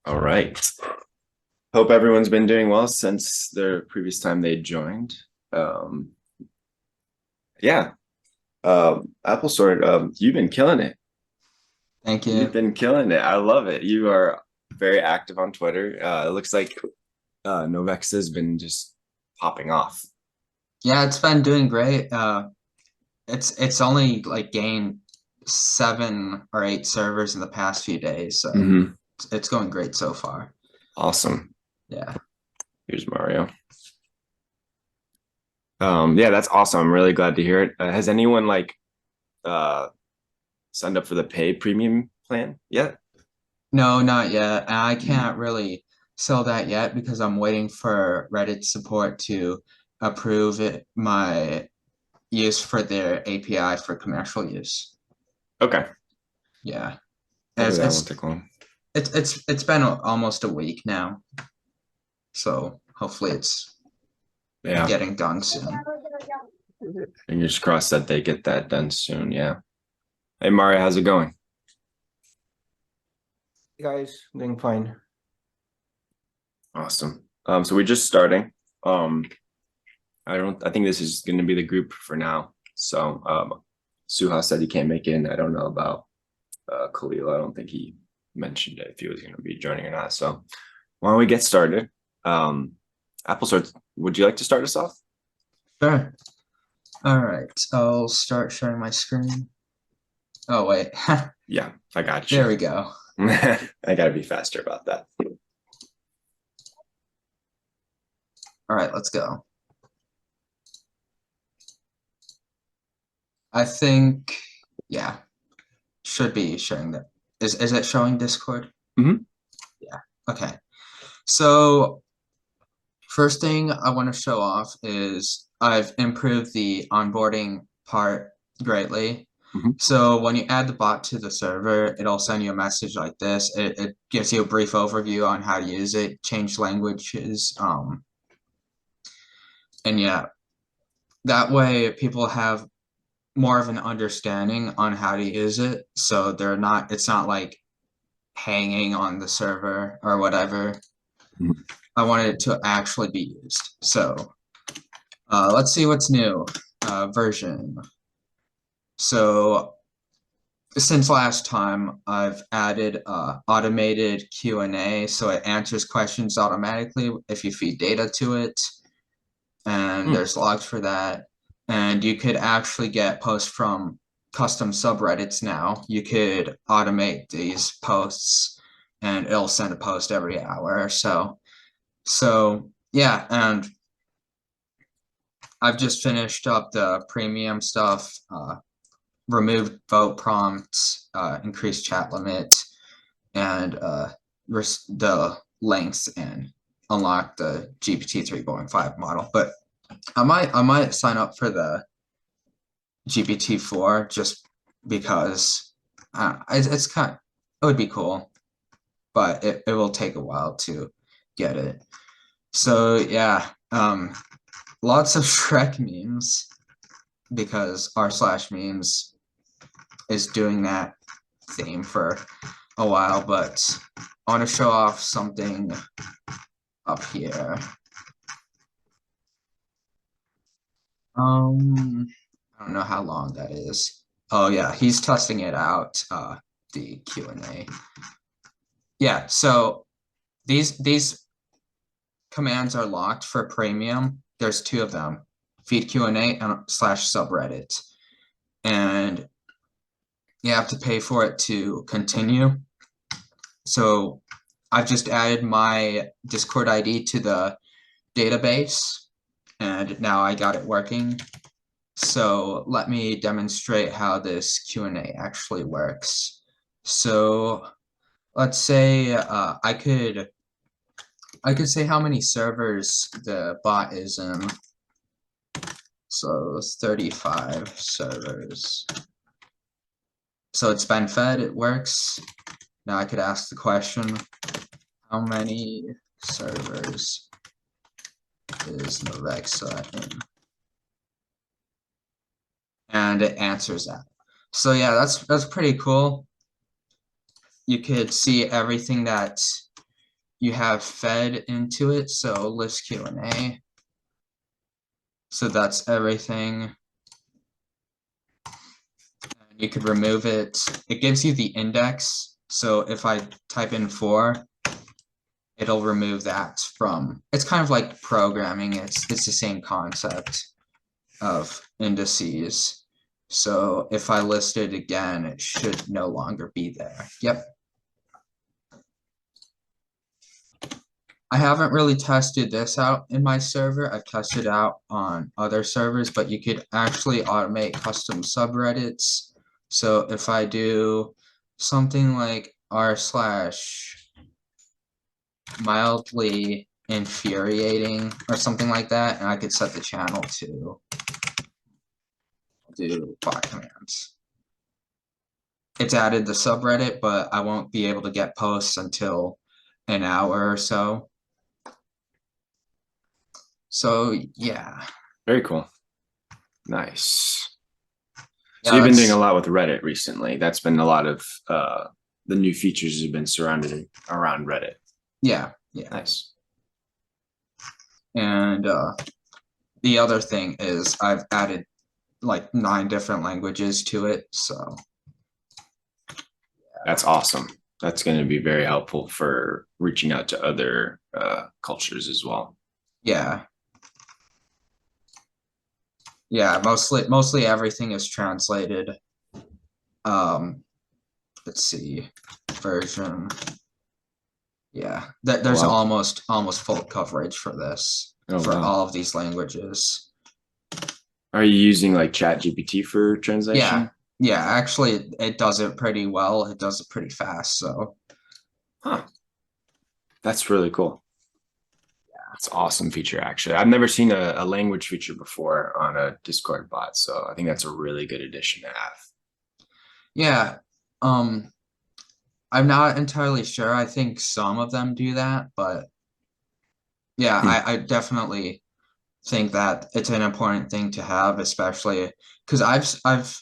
All right. Hope everyone's been doing well since the previous time they joined. Um, yeah. Apolsor, you've been killing it. Thank You've you. been killing it. I love it. You are very active on Twitter. It looks like Novex has been just popping off. Yeah, it's been doing great. It's only like gained 7 or 8 servers in the past few days, so Hmm. it's going great so far. Awesome. Yeah. Here's Mario. Yeah, that's awesome. I'm really glad to hear it. Has anyone uh signed up for the paid premium plan yet? No, not yet. And I Mm. can't really sell that yet because I'm waiting for Reddit support to approve my use for their API for commercial use. Okay. Yeah. Hopefully As that won't take long. it's been almost a week now, so hopefully it's Yeah. getting done soon. Fingers crossed that they get that done soon. Yeah. Hey, Mario, how's it going? Hey guys, doing fine. Awesome. So we're just starting. Um, I think this is going to be the group for now. So, Suha said he can't make it. I don't know about Khalil. I don't think he mentioned it if he was going to be joining or not. So, why don't we get started? Um, Applesort, would you like to start us off? Sure. All right, I'll start sharing my screen. Oh, wait. Yeah, I got you. There we go. I got to be faster about that. All right, let's go. I think, yeah, should be sharing that. Is it showing Discord? Hmm. Yeah. Okay. So first thing I want to show off is I've improved the onboarding part greatly. Hmm. So when you add the bot to the server, it'll send you a message like this. It gives you a brief overview on how to use it, change languages, and yeah, that way people have more of an understanding on how to use it. So it's not like hanging on the server or whatever. I wanted it to actually be used. So let's see what's new. Version. So since last time, I've added automated Q&A, so it answers questions automatically if you feed data to it, and Hmm. there's logs for that. And you could actually get posts from custom subreddits now. You could automate these posts, and it'll send a post every hour or so. So yeah, and I've just finished up the premium stuff, removed vote prompts, increased chat limit, and the lengths and unlock the GPT 3.5 model. But I might sign up for the GPT 4 just because it's it would be cool, but it will take a while to get it. So yeah, lots of Shrek memes because r slash memes is doing that theme for a while, but I want to show off something up here. I don't know how long that is. Oh yeah, he's testing it out, the Q&A. Yeah, so these commands are locked for premium. There's 2 of them, feed Q&A and slash subreddit. And you have to pay for it to continue. So I've just added my Discord ID to the database, and now I got it working. So let me demonstrate how this Q&A actually works. So let's say I could say how many servers the bot is in. So 35 servers. So it's been fed, it works. Now I could ask the question, how many servers is Novexa in? And it answers that. So yeah, that's pretty cool. You could see everything that you have fed into it, so list Q&A. So that's everything. And you could remove it. It gives you the index. So if I type in 4, it'll remove that from, it's kind of like programming. It's the same concept of indices. So if I list it again, it should no longer be there. Yep. I haven't really tested this out in my server. I've tested out on other servers, but you could actually automate custom subreddits. So if I do something like r/mildly infuriating or something like that, and I could set the channel to do bot commands. It's added the subreddit, but I won't be able to get posts until an hour or so. So yeah. Very cool. Nice. So Yeah, you've been doing that's- a lot with Reddit recently. That's been a lot of the new features have been surrounded around Reddit. yeah. Nice. And the other thing is I've added like 9 different languages to it. So That's awesome. That's going to be very helpful for reaching out to other cultures as well. yeah. Yeah, mostly everything is translated. Let's see, version. Yeah, there's wow. almost full coverage for this Oh, for wow. all of these languages. Are you using like ChatGPT for translation? Yeah, actually it does it pretty well. It does it pretty fast, so Huh. That's really cool. That's an awesome feature, actually. I've never seen a language feature before on a Discord bot, so I think that's a really good addition to have. yeah. I'm not entirely sure. I think some of them do that, but yeah, I definitely think that it's an important thing to have, especially because I've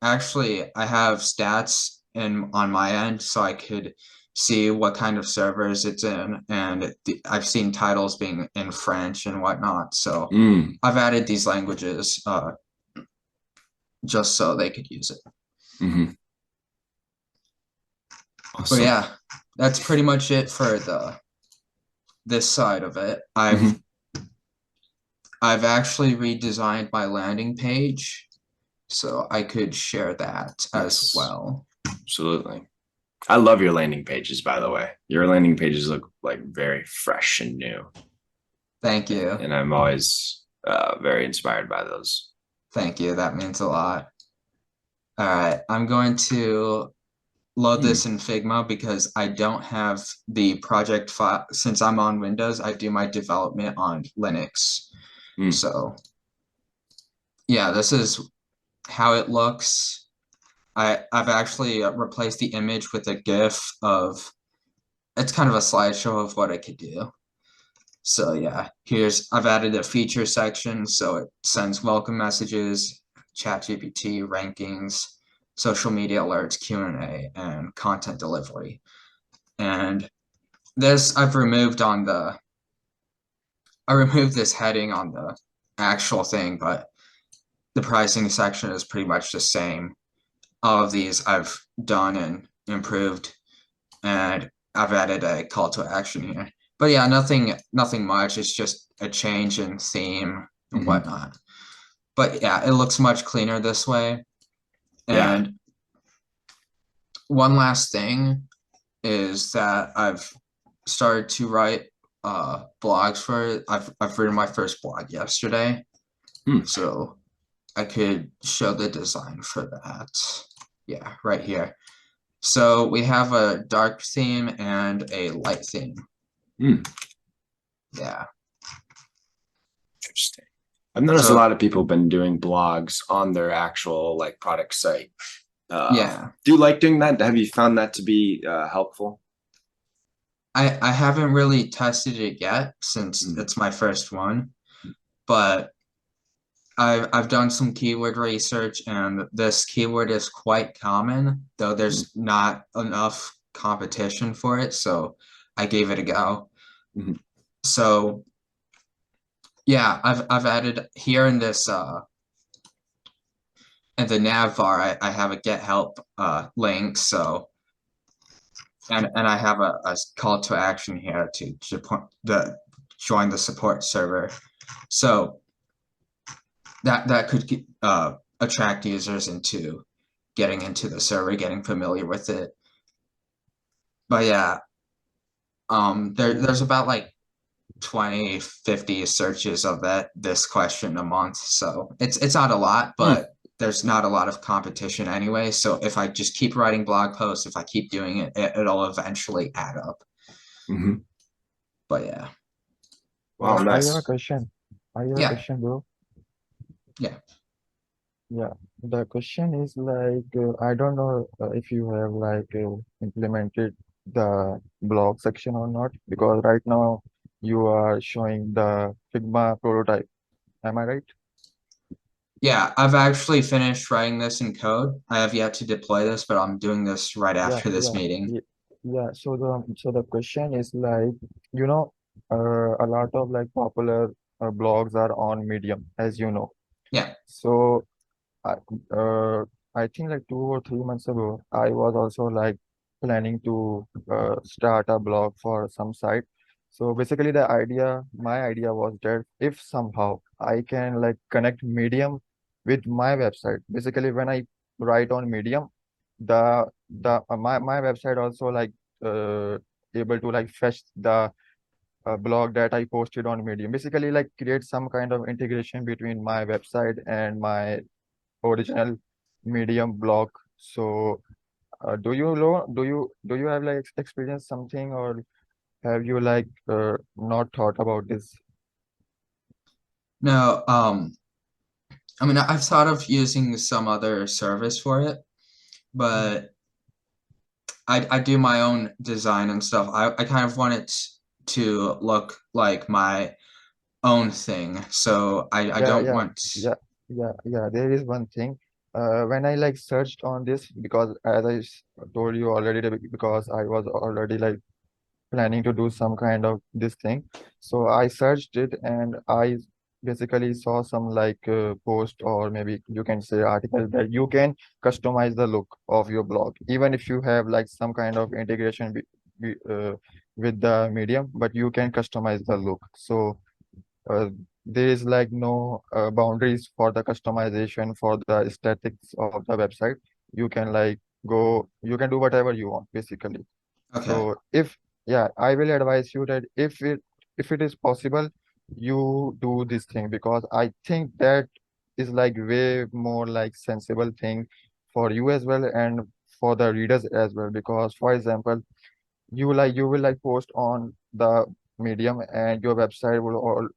actually I have stats in on my end, so I could see what kind of servers it's in, and I've seen titles being in French and whatnot. So I've added these languages just so they could use it. Mm-hmm. But Awesome. yeah, that's pretty much it for this side of it. I've actually redesigned my landing page, so I could share that as Yes. well. Absolutely. I love your landing pages, by the way. Your landing pages look like very fresh and new. Thank you. And I'm always very inspired by those. Thank you. That means a lot. All right, I'm going to load this in Figma because I don't have the project file. Since I'm on Windows, I do my development on Linux. So yeah, this is how it looks. I've actually replaced the image with a GIF of, it's kind of a slideshow of what I could do. So yeah, I've added a feature section, so it sends welcome messages, ChatGPT, rankings, social media alerts, Q&A, and content delivery. And this I removed this heading on the actual thing, but the pricing section is pretty much the same. All of these I've done and improved, and I've added a call to action here. But yeah, nothing much. It's just a change in theme and whatnot. But yeah, it looks much cleaner this way. And one last thing is that I've started to write blogs for it. I've written my first blog yesterday. So I could show the design for that. Yeah, right here. So we have a dark theme and a light theme. Yeah. Interesting. I've noticed a lot of people have been doing blogs on their actual like product site. Yeah. Do you like doing that? Have you found that to be helpful? I haven't really tested it yet since it's my first one, but I've done some keyword research, and this keyword is quite common, though there's not enough competition for it. So I gave it a go. Mhm. So yeah, I've added here in this in the nav bar, I have a get help link. So and I have a call to action here to join the support server. So that could attract users into getting into the server, getting familiar with it. But yeah, there's about like 20, 50 searches of this question a month. So it's not a lot, but there's not a lot of competition anyway. So if I just keep writing blog posts, if I keep doing it, it'll eventually add up. Mhm. But yeah. Wow, I have a nice. question. I have a Yeah. question, bro. Yeah. Yeah, the question is like, I don't know if you have like implemented the blog section or not, because right now you are showing the Figma prototype. Am I right? Yeah, I've actually finished writing this in code. I have yet to deploy this, but I'm doing this right Yeah, after this yeah, meeting. yeah. So the question is like, you know, a lot of like popular blogs are on Medium, as you know. Yeah. So I uh I think like 2 or 3 months ago, I was also like planning to start a blog for some site. So basically my idea was that if somehow I can like connect Medium with my website. Basically when I write on Medium, my website also like uh able to like fetch the blog that I posted on Medium. Basically like create some kind of integration between my website and my original Medium blog. So, do you have like experienced something, or have you like not thought about this? No, I mean, I've thought of using some other service for it, Mm. but I do my own design and stuff. I kind of want it to look like my own thing. So I Yeah, don't yeah, want, yeah, yeah. There is one thing. When I like searched on this, because as told you already, because I was already like planning to do some kind of this thing. So I searched it and I basically saw some like post, or maybe you can say article, that you can customize the look of your blog, even if you have like some kind of integration with the Medium, but you can customize the look. So uh, there is like no boundaries for the customization for the aesthetics of the website. You can like you can do whatever you want basically. okay. So yeah, I will advise you that if it is possible, you do this thing, because I think that is like way more like sensible thing for you as well, and for the readers as well. Because for example, you will like post on the Medium, and your website will all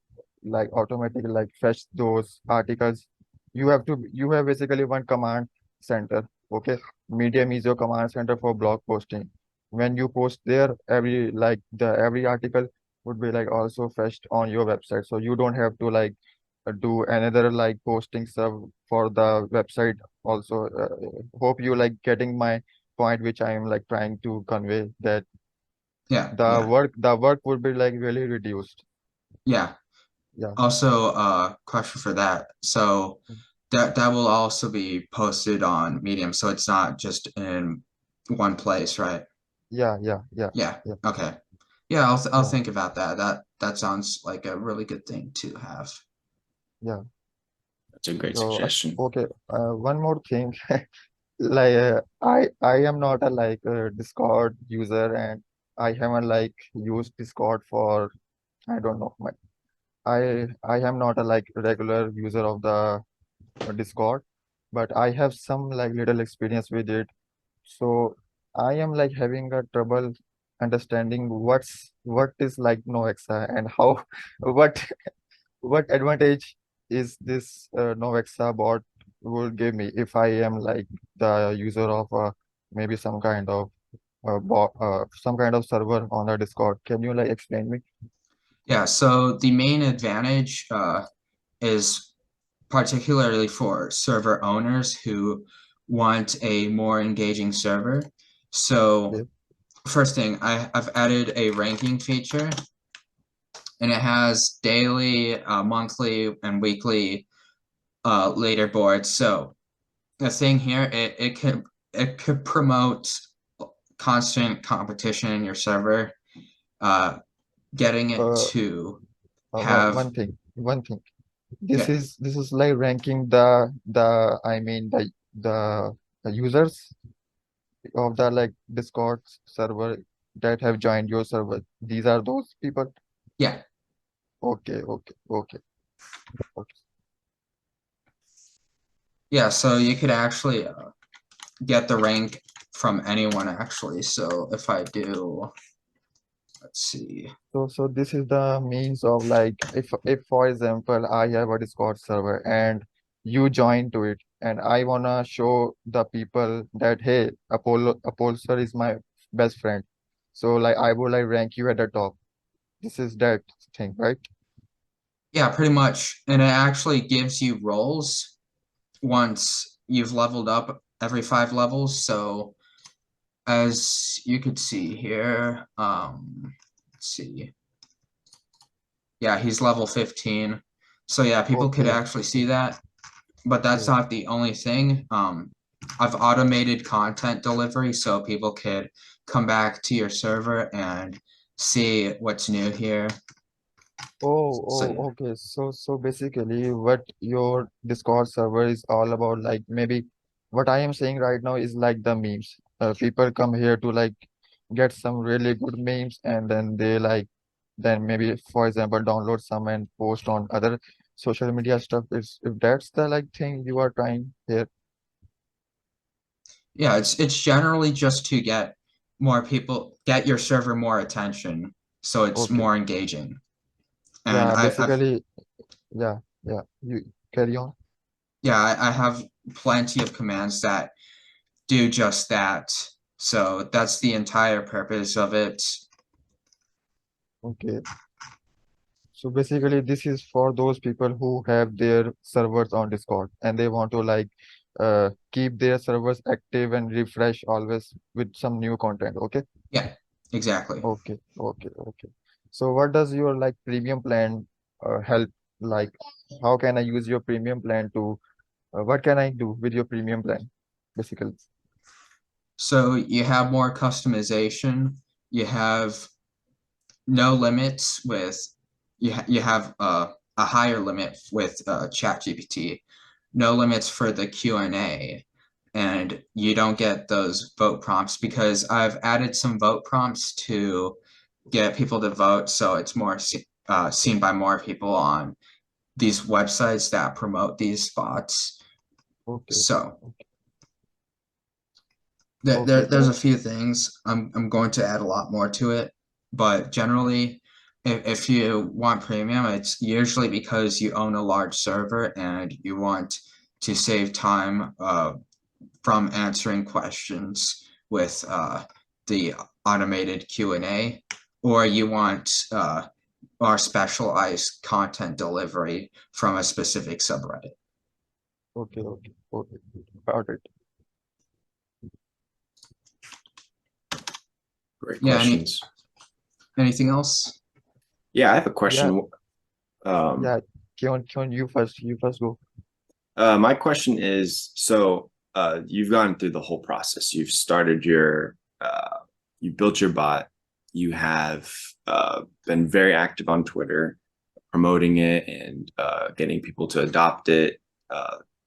like automatically like fetch those articles. You have basically one command center. Okay, Medium is your command center for blog posting. When you post there, every article would be like also fetched on your website, so you don't have to like do another like posting stuff for the website also. Hope you like getting my point, which I am like trying to convey, that Yeah, the yeah, work would be like really reduced. yeah. Yeah. Also, question for that. So that will also be posted on Medium, so it's not just in one place, right? Yeah, yeah, yeah, Yeah. yeah, Okay. Yeah, I'll yeah, think about that. That sounds like a really good thing to have. yeah. That's a great So, suggestion. okay, one more thing. Like, I am not a like Discord user, and I haven't like used Discord for, I don't know, I am not a like regular user of the Discord, but I have some like little experience with it. So I am like having a trouble understanding what is like Novexa, and how what what advantage is this Novexa bot will give me if I am like the user of maybe some kind of server on the Discord. Can you like explain me? Yeah, so the main advantage is particularly for server owners who want a more engaging server. So Okay. first thing, I've added a ranking feature, and it has daily, monthly, and weekly leaderboards. So the thing here, it could promote constant competition in your server, getting it Uh, to one have, one thing. yeah, This is like ranking the I mean the users of the like Discord server that have joined your server. These are those people. yeah. Okay. Okay. Yeah, so you could actually get the rank from anyone actually. So if I do, let's see. So this is the means of like if for example I have a Discord server and you join to it and I wanna show the people that hey Apolsor is my best friend. So like I would like rank you at the top. This is that thing, right? Yeah, pretty much. And it actually gives you roles once you've leveled up every 5 levels. So as you could see here, let's see. Yeah, he's level 15. So yeah, people could Okay. actually see that, but that's Yeah. not the only thing. I've automated content delivery so people could come back to your server and see what's new here. So yeah. Okay. So basically, what your Discord server is all about, like maybe what I am saying right now is like the memes. People come here to like get some really good memes, and then they like, then maybe for example, download some and post on other social media stuff. If that's the like thing you are trying here. Yeah, it's generally just to get more people, get your server more attention, so it's Okay. more engaging. And Yeah. I've Basically, yeah. Yeah. You carry on. yeah, I have plenty of commands that do just that. So that's the entire purpose of it. Okay. So basically, this is for those people who have their servers on Discord and they want to like keep their servers active and refresh always with some new content. Okay, Yeah, exactly. okay. So what does your like premium plan help? Like, how can I use your premium plan to? What can I do with your premium plan? Basically, So you have more customization. You have no limits with you have a higher limit with ChatGPT, no limits for the Q&A, and you don't get those vote prompts because I've added some vote prompts to get people to vote, so it's more seen by more people on these websites that promote these spots. okay, So okay, there's that a few things. I'm going to add a lot more to it, but generally, if you want premium, it's usually because you own a large server and you want to save time from answering questions with the automated Q&A, or you want our specialized content delivery from a specific subreddit. okay. Got it. Great Yeah, questions. anything else? Yeah, I have a Yeah, question. yeah. Keon, you first go. My question is, so you've gone through the whole process. You've started you built your bot. You have been very active on Twitter, promoting it and getting people to adopt it.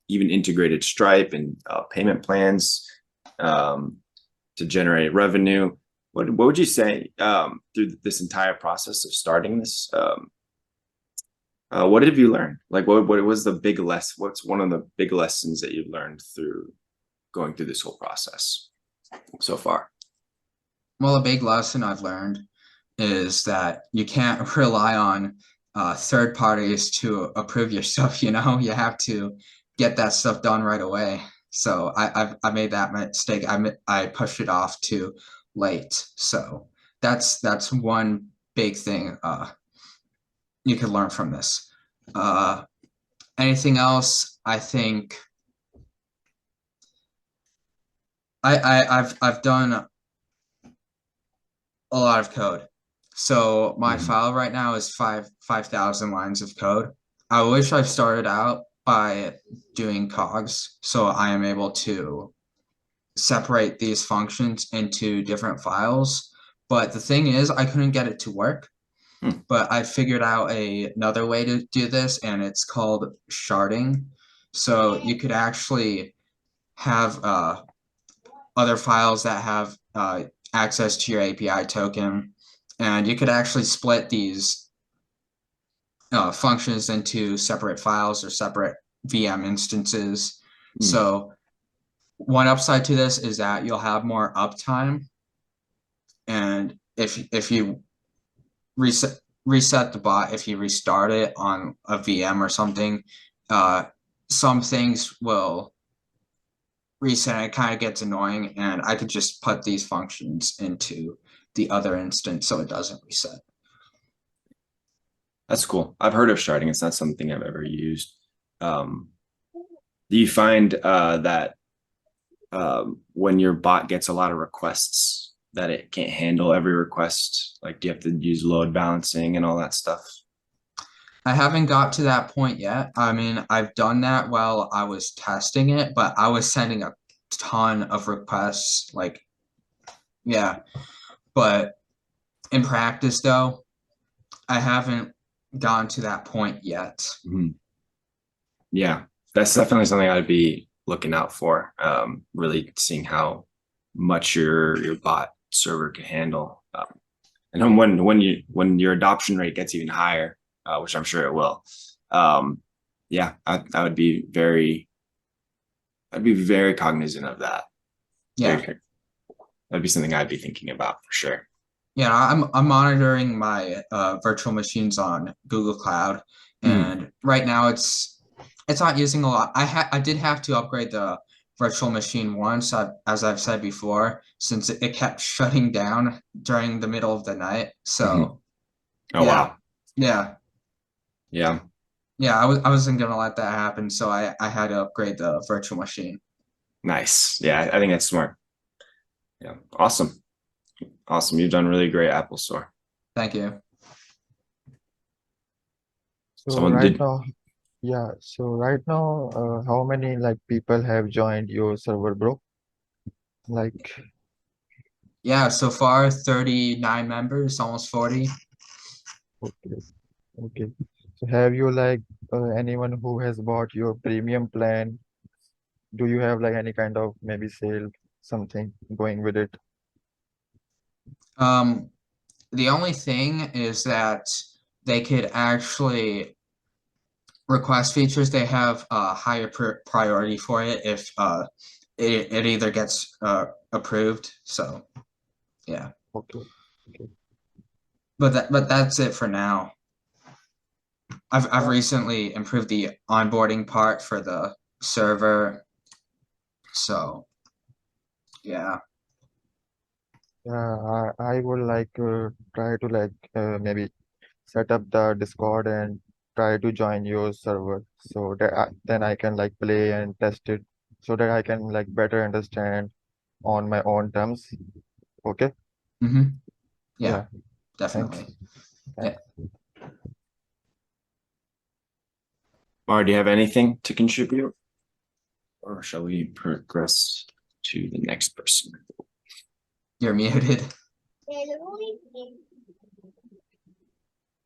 Even integrated Stripe and payment plans to generate revenue. What would you say through this entire process of starting this? What have you learned? Like, what was the big lesson? What's one of the big lessons that you've learned through going through this whole process so far? Well, a big lesson I've learned is that you can't rely on third parties to approve your stuff. You have to get that stuff done right away. So I made that mistake. I pushed it off too late. So that's one big thing you could learn from this. Anything else? I think I've done a lot of code. So my Mhm. file right now is 5,000 lines of code. I wish I started out by doing cogs, so I am able to separate these functions into different files. But the thing is, I couldn't get it to work. Hmm. But I figured out another way to do this, and it's called sharding. So you could actually have other files that have access to your API token, and you could actually split these functions into separate files or separate VM instances. Hmm. So one upside to this is that you'll have more uptime, and if you reset the bot, if you restart it on a VM or something, some things will reset. It kind of gets annoying, and I could just put these functions into the other instance so it doesn't reset. That's cool. I've heard of sharding. It's not something I've ever used. Do you find that when your bot gets a lot of requests that it can't handle every request? Like, do you have to use load balancing and all that stuff? I haven't got to that point yet. I mean, I've done that while I was testing it, but I was sending a ton of requests. Like, yeah. But in practice, though, I haven't gone to that point yet. Mhm. Yeah, that's definitely something I'd be looking out for. Really seeing how much your bot server can handle, and then when your adoption rate gets even higher, which I'm sure it will. Yeah, I would be I'd be very cognizant of that. Yeah. That'd be something I'd be thinking about for sure. Yeah, I'm monitoring my virtual machines on Google Cloud, and right now it's not using a lot. I did have to upgrade the virtual machine once, as I've said before, since it kept shutting down during the middle of the night. So Oh yeah, wow, yeah, yeah, yeah. I wasn't gonna let that happen, so I had to upgrade the virtual machine. nice. Yeah, I think that's smart. Yeah, awesome, awesome. You've done really great, Apolsor. Thank you. So Someone right did. now, yeah. So right now, how many like people have joined your server, bro? Like, Yeah, so far 39 members, almost 40. okay, okay. So have you like anyone who has bought your premium plan? Do you have like any kind of maybe sale, something going with it? The only thing is that they could actually request features. They have a higher priority for it if it either gets approved. So yeah, Okay, okay. but that's it for now. I've recently improved the onboarding part for the server. So yeah. Yeah, I would like try to like maybe set up the Discord and try to join your server so that then I can like play and test it so that I can like better understand on my own terms. Okay? Mm-hmm. Yeah, Yeah, thanks. definitely. Yeah. Thanks. Mara, do you have anything to contribute, or shall we progress to the next person? You're muted.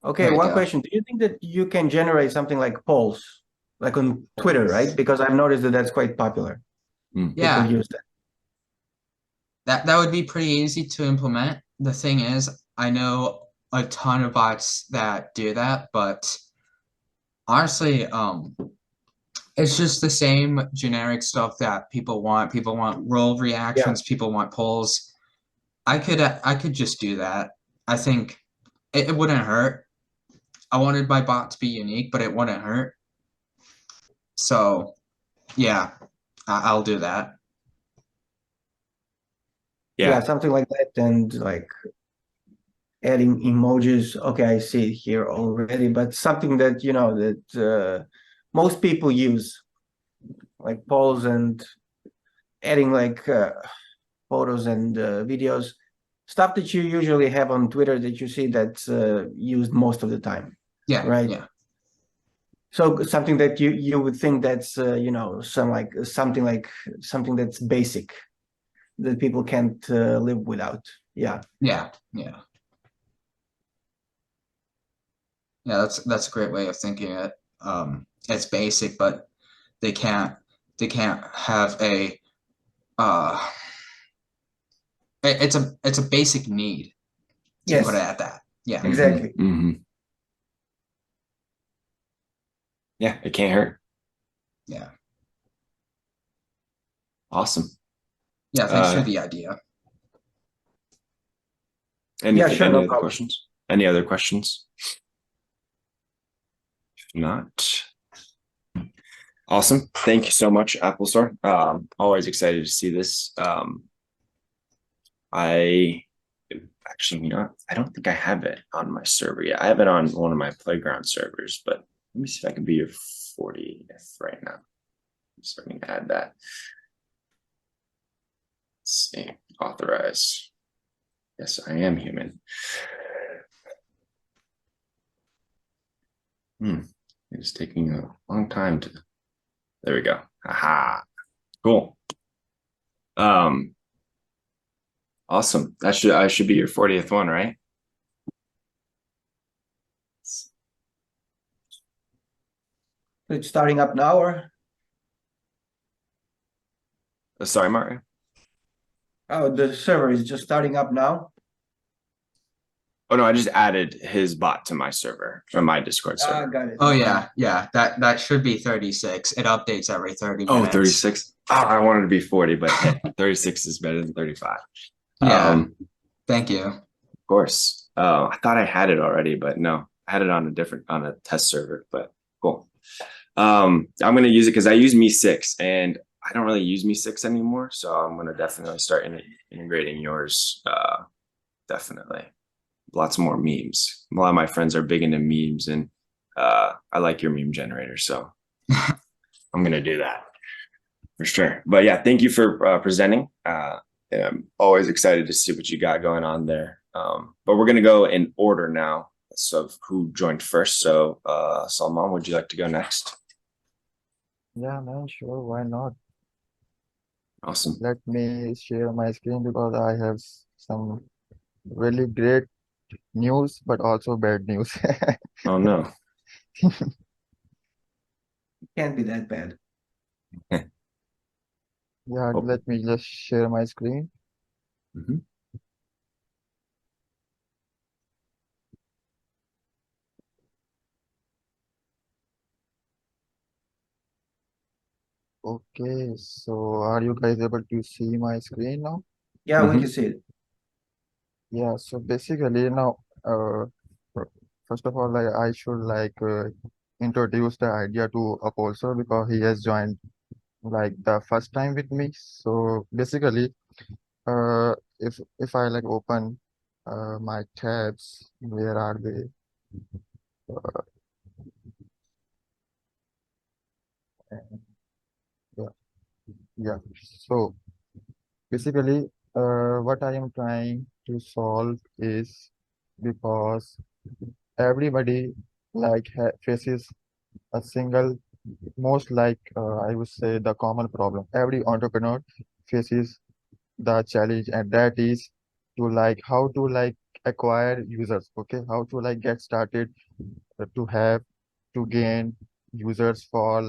Okay, There you one go. question. Do you think that you can generate something like polls, like on Twitter, right? Because I've noticed that that's quite popular. People Yeah, use that. that would be pretty easy to implement. The thing is, I know a ton of bots that do that, but honestly, it's just the same generic stuff that people want. People want role reactions, people want polls. I could just do that. I think it wouldn't hurt. I wanted my bot to be unique, but it wouldn't hurt. So yeah, I'll do that. Yeah, Yeah, something like that, and like adding emojis. Okay, I see it here already, but something that that most people use, like polls and adding like photos and videos. stuff that you usually have on Twitter that you see that's used most of the time. Yeah, Right. yeah, So something that you would think that's something that's basic that people can't live without. Yeah. yeah, yeah. Yeah, that's a great way of thinking it. It's basic, but they can't have a it's a basic need to Yes. put it at that. Yeah. Exactly. Mhm. Yeah, it can't hurt. Yeah. Awesome. Yeah, thanks for Uh, the idea. Anything, sure, any no other problem. questions? Any other questions? If not, awesome. Thank you so much, Apolsor. Always excited to see this. I actually, I don't think I have it on my server yet. I have it on one of my playground servers, but let me see if I can be your 40th right now. I'm starting to add that. Let's see, authorize. Yes, I am human. It's taking a long time to. There we go. Aha. Cool. Awesome. I should be your 40th one, right? It's starting up now, or Sorry, Mario. oh, the server is just starting up now. Oh no, I just added his bot to my server or my Discord server. Got it. Oh yeah. That should be 36. It updates every 30 Oh, minutes. 36. Oh, I wanted to be 40, but 36 is better than 35. Yeah. Thank you. Of course. I thought I had it already, but no, I had it on a test server, but cool. I'm gonna use it because I use Me6 and I don't really use Me6 anymore. So I'm gonna definitely start integrating yours. Definitely. Lots more memes. A lot of my friends are big into memes, and I like your meme generator, so I'm gonna do that for sure. But yeah, thank you for presenting. And I'm always excited to see what you got going on there. But we're gonna go in order now, so who joined first. So Salman, would you like to go next? Yeah, man, sure, why not? Awesome. Let me share my screen because I have some really great news, but also bad news. Oh no. Can't be that bad. Yeah, Oh. let me just share my screen. Mhm. Okay, so are you guys able to see my screen now? Yeah, we Mhm. can see it. Yeah, so basically now, fir- first of all, like I should introduce the idea to Apolsor because he has joined like the first time with me. So basically, if I like open my tabs, where are they? Uh, yeah, yeah. So basically, what I am trying to solve is because everybody faces a single most I would say the common problem every entrepreneur faces the challenge, and that is to how to acquire users. Okay, how to get started to have to gain users for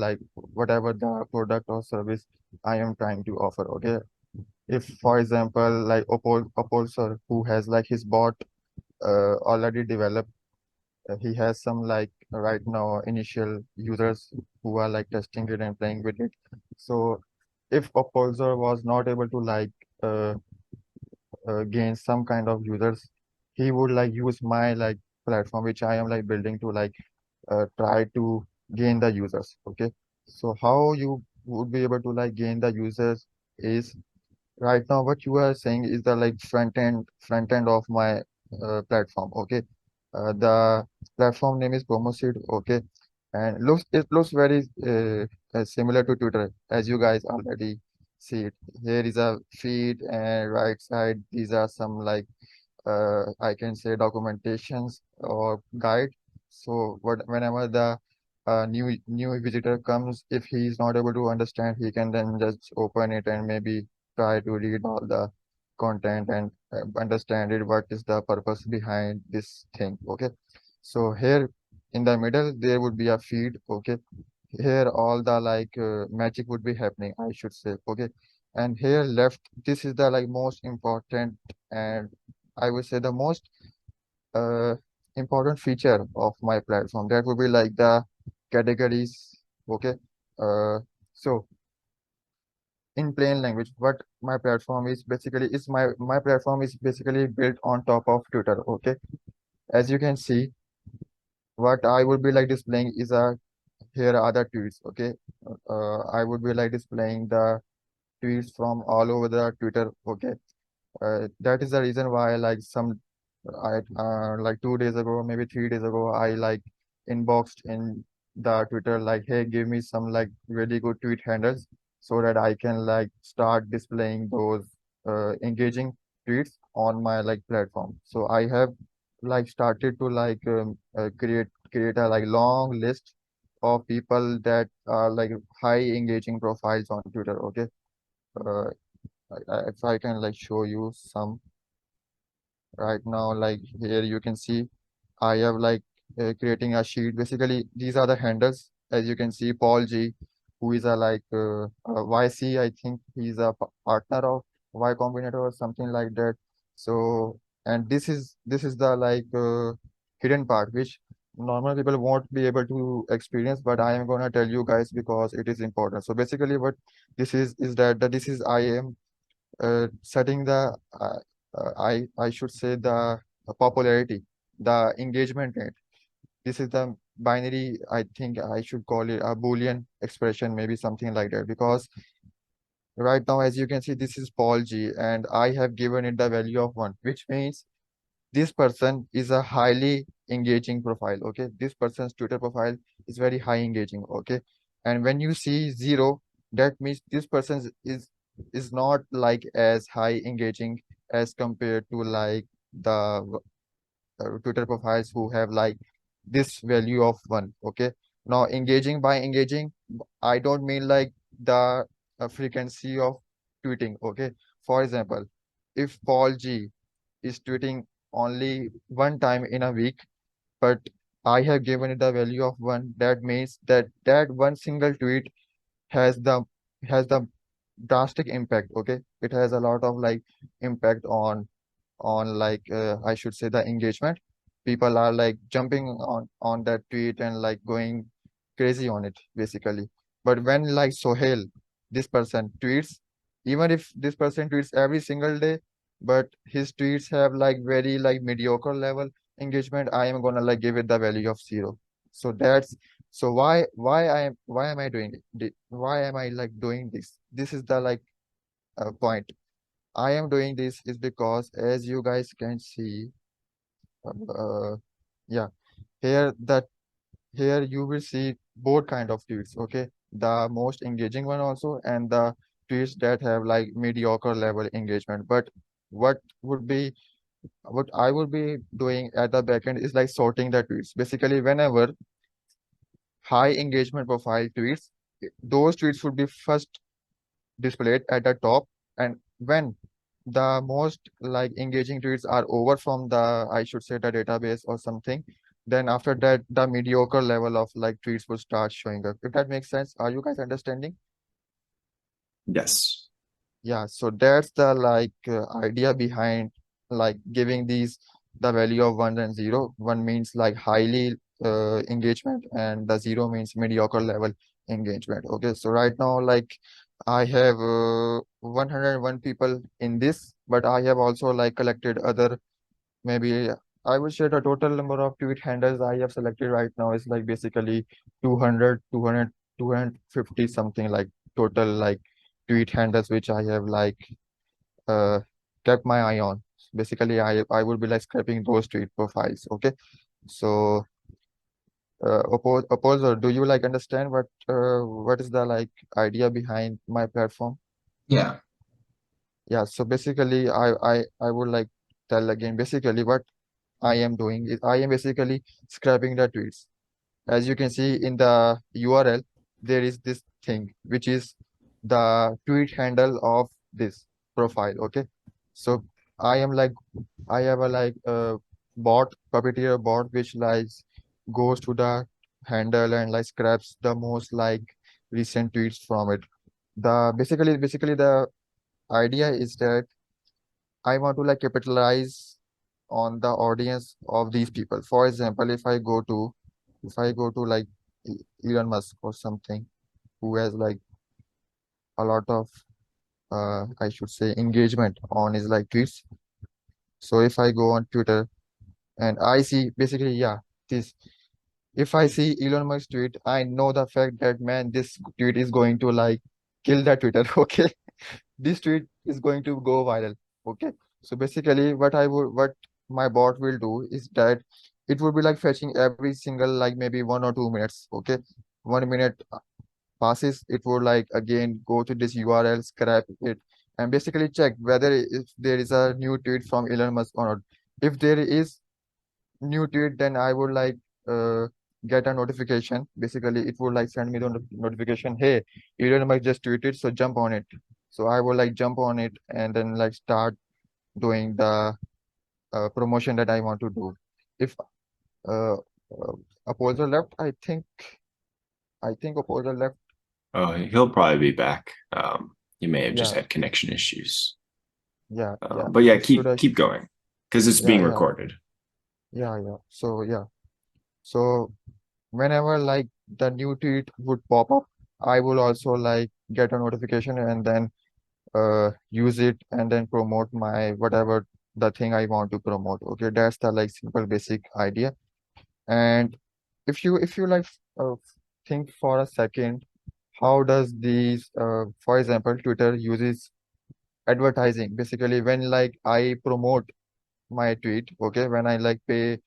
whatever the product or service I am trying to offer. Okay, if for example Apolsor, who has his bot already developed, he has some right now initial users who are testing it and playing with it. So if Apolsor was not able to uh, gain some kind of users, he would use my platform which I am building to try to gain the users. Okay, so how you would be able to gain the users is right now what you are saying is the front end of my platform. Okay, the platform name is Promoseed. Okay, and it looks very similar to Twitter, as you guys already see it. Here is a feed, and right side these are some I can say documentations or guide. So whenever the new visitor comes, if he is not able to understand, he can then just open it and maybe try to read all the content and understand it, what is the purpose behind this thing. Okay, so here in the middle there would be a feed. Okay, here all the magic would be happening, I should say. Okay, and here left, this is the most important, and I would say the most uh, important feature of my platform. That would be like the categories. Okay, uh, so in plain language, what my platform is basically is my platform is basically built on top of Twitter. Okay, as you can see, what I would be displaying is a here are the tweets. Okay, I would be displaying the tweets from all over the Twitter. Okay, that is the reason why I 2 days ago, maybe 3 days ago, I inboxed in the Twitter hey, give me some really good tweet handles so that I can start displaying those engaging tweets on my platform. So I have started to create a long list of people that are high engaging profiles on Twitter. Okay, uh, if I can show you some right now, here you can see I have creating a sheet. Basically, these are the handles. As you can see, Paul G, who is a YC, I think he's a partner of Y Combinator or something like that. So, and this is the hidden part, which normal people won't be able to experience, but I am gonna tell you guys because it is important. So basically, what this is that this is I am setting the I should say the popularity, the engagement rate. This is the binary. I think I should call it a Boolean expression, maybe something like that. Because right now, as you can see, this is Paul G, and I have given it the value of 1, which means this person is a highly engaging profile. Okay, this person's Twitter profile is very high engaging. Okay, and when you see 0, that means this person is not as high engaging as compared to the Twitter profiles who have this value of 1. Okay, now engaging by engaging, I don't mean the frequency of tweeting. Okay, for example, if Paul G is tweeting only 1 time in a week, but I have given it a value of 1, that means that one single tweet has the drastic impact. Okay, it has a lot of impact on I should say the engagement. People are jumping on that tweet and going crazy on it basically. But when Sohail, this person tweets, even if this person tweets every single day, but his tweets have very mediocre level engagement, I am gonna give it the value of 0. So that's so why am I doing it? Why am I doing this? This is the point. I am doing this is because, as you guys can see, uh, yeah, here that here you will see both kind of tweets. Okay, the most engaging one also, and the tweets that have mediocre level engagement. But what would be what I would be doing at the backend is sorting the tweets. Basically, whenever high engagement profile tweets, those tweets would be first displayed at the top, and when the most engaging tweets are over from the I should say the database or something, then after that the mediocre level of tweets will start showing up. If that makes sense, are you guys understanding? Yes. Yeah, so that's the idea behind giving these the value of 1 and 0. 1 means highly engagement, and the 0 means mediocre level engagement. Okay, so right now I have 101 people in this, but I have also collected other, maybe I would say the total number of tweet handles I have selected right now is basically 200, 200, 250 something total tweet handles which I have uh kept my eye on. Basically, I would be scraping those tweet profiles. Okay, so Apolsor, do you understand what is the idea behind my platform? Yeah. Yeah, so basically I would tell again. Basically, what I am doing is I am basically scraping the tweets. As you can see in the URL, there is this thing which is the tweet handle of this profile. Okay, so I am like I have a bot, puppeteer bot, which like goes to the handle and like scraps the most like recent tweets from it. The basically the idea is that I want to like capitalize on the audience of these people. For example, if I go to like Elon Musk or something who has like a lot of I should say engagement on his like tweets. So if I go on Twitter and I see basically this if I see Elon Musk tweet, I know the fact that man this tweet is going to like kill that Twitter. Okay, this tweet is going to go viral. Okay, so basically what my bot will do is that it would be like fetching every single like maybe 1 or 2 minutes. Okay, 1 minute passes, it would like again go to this URL, scrap it, and basically check whether if there is a new tweet from Elon Musk or not. If there is new tweet, then I would like uh, get a notification. Basically, it would like send me the notification, hey, Elon Musk just tweeted, so jump on it. So I will like jump on it and then like start doing the promotion that I want to do. If uh, Apolsor left, I think Apolsor left. Oh, he'll probably be back. He may have just Yeah, had connection issues. yeah. But yeah, Should I? keep going because it's Yeah, being yeah, recorded. yeah. So yeah. So whenever like the new tweet would pop up, I will also like get a notification and then use it and then promote my whatever the thing I want to promote. Okay, that's the like simple basic idea. And if you like uh, think for a second, how does these for example Twitter uses advertising basically when like I promote my tweet, okay, when I like pay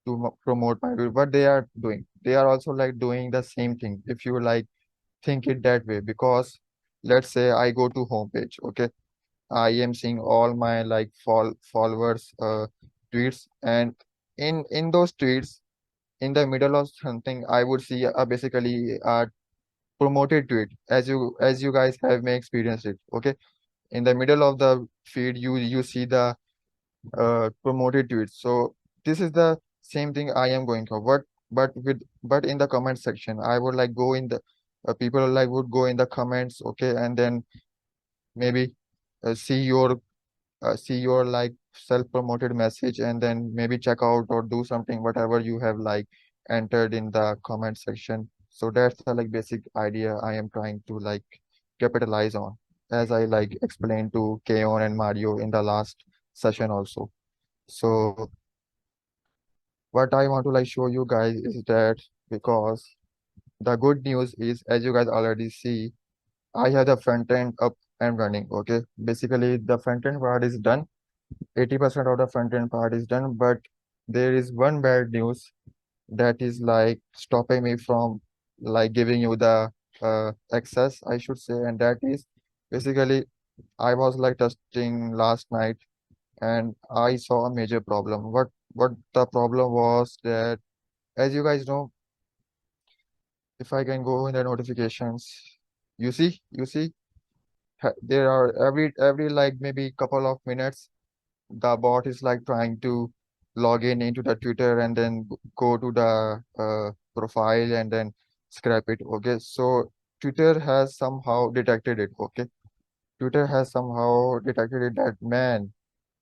to promote my tweet, what they are doing, they are also like doing the same thing if you like think it that way. Because let's say I go to homepage, okay, I am seeing all my like followers tweets, and in those tweets in the middle of something I would see basically a promoted tweet, as you guys have may experienced it. Okay, in the middle of the feed you see the promoted tweets. So this is the same thing I am going for. But in the comment section, I would like go in the people like would go in the comments, okay, and then maybe see your like self-promoted message, and then maybe check out or do something whatever you have like entered in the comment section. So that's the like basic idea I am trying to like capitalize on, as I like explained to Keon and Mario in the last session also. So what I want to like show you guys is that, because the good news is, as you guys already see, I have the front end up and running. Okay, basically the front end part is done. 80% of the front end part is done, but there is one bad news that is like stopping me from like giving you the access, I should say, and that is basically I was like testing last night and I saw a major problem. What the problem was that, as you guys know, if I can go in the notifications, you see, there are every like maybe couple of minutes, the bot is like trying to log in into the Twitter and then go to the profile and then scrap it. Okay, so Twitter has somehow detected it. Okay, Twitter has somehow detected it that man,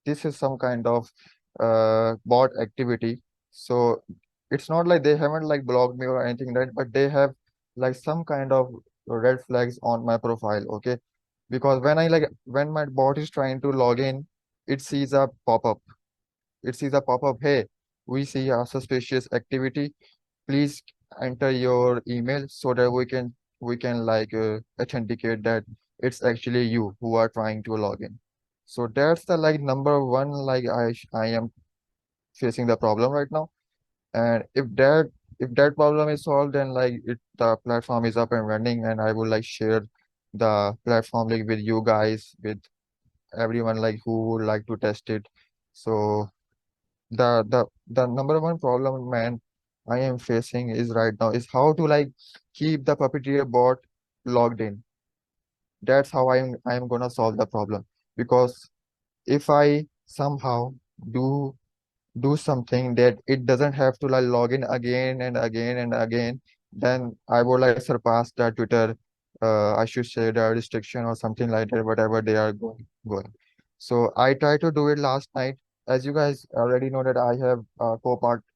this is some kind of bot activity. So it's not like they haven't like blocked me or anything, right? But they have like some kind of red flags on my profile. Okay, because when my bot is trying to log in, it sees a pop-up. It sees a pop-up. Hey, we see a suspicious activity. Please enter your email so that we can like authenticate that it's actually you who are trying to log in. So that's the like number one like I am facing the problem right now. And if that problem is solved, then like the platform is up and running, and I would like share the platform link with you guys, with everyone like who would like to test it. So the number one problem, man, I am facing is right now is how to like keep the puppeteer bot logged in. That's how I'm gonna solve the problem. Because if I somehow do do something that it doesn't have to like log in again and again and again, then I would like surpass the Twitter, I should say the restriction or something like that, whatever they are going. So I tried to do it last night. As you guys already know that I have a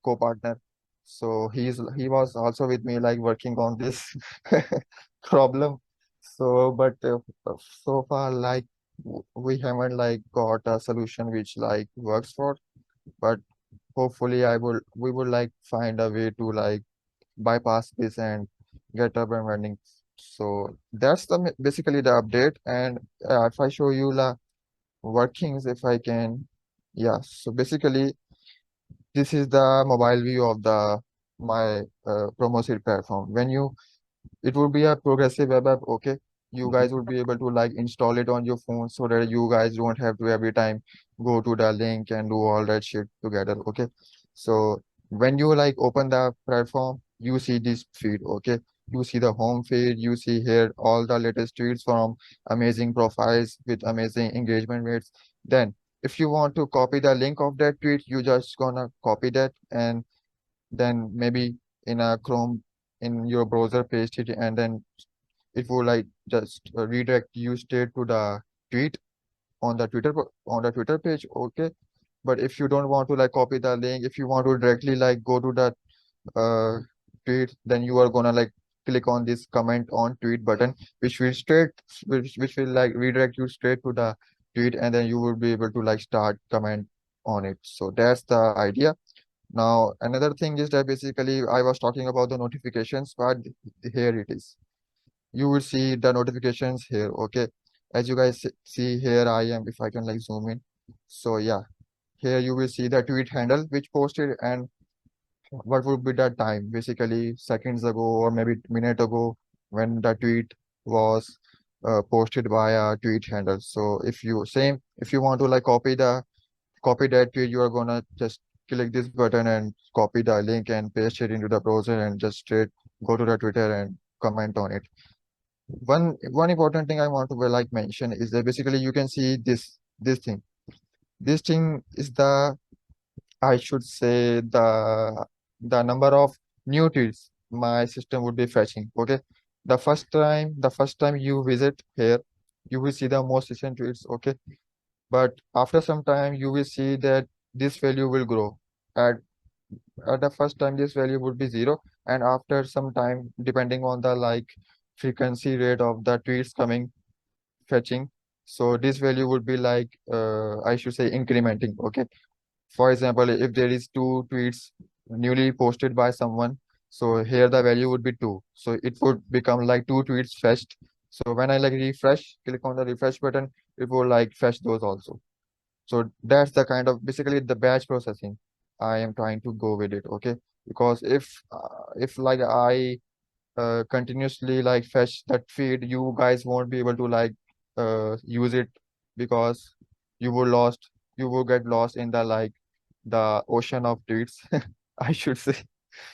co-partner. So he was also with me like working on this problem. So but so far like we haven't like got a solution which like works for, but hopefully we would like find a way to like bypass this and get up and running. So that's basically the update. And if I show you the workings, if I can, yeah. So basically this is the mobile view of the my Promoseed platform. When you it would be a progressive web app, okay? You guys would be able to like install it on your phone so that you guys don't have to every time go to the link and do all that shit together, okay? So when you like open the platform, you see this feed, okay? You see the home feed, you see here all the latest tweets from amazing profiles with amazing engagement rates. Then if you want to copy the link of that tweet, you just gonna copy that and then maybe in a Chrome in your browser paste it, and then it will like just redirect you straight to the tweet on the on the Twitter page, okay? But if you don't want to like copy the link, if you want to directly like go to that uh tweet, then you are gonna like click on this comment on tweet button, which will which will like redirect you straight to the tweet, and then you will be able to like start comment on it. So that's the idea. Now, another thing is that basically I was talking about the notifications, but here it is. You will see the notifications here, okay? As you guys see here, I am, if I can like zoom in. So yeah, here you will see the tweet handle which posted and what would be the time, basically seconds ago or maybe minute ago when the tweet was posted by a tweet handle. So if you want to like copy that tweet, you are gonna just click this button and copy the link and paste it into the browser and just straight go to the Twitter and comment on it. One important thing I want to like mention is that basically you can see this thing. This thing is the, I should say, the number of new tweets my system would be fetching. Okay. The first time you visit here, you will see the most recent tweets. Okay. But after some time, you will see that this value will grow. At at the first time, this value would be zero, and after some time, depending on the like frequency rate of the tweets coming fetching, so this value would be like I should say incrementing. Okay. For example, if there is two tweets newly posted by someone, so here the value would be two. So it would become like two tweets fetched. So when I like refresh, click on the refresh button, it will like fetch those also. So that's the kind of basically the batch processing I am trying to go with it, okay? Because if like I continuously like fetch that feed, you guys won't be able to like use it because you will get lost in the like the ocean of tweets, I should say.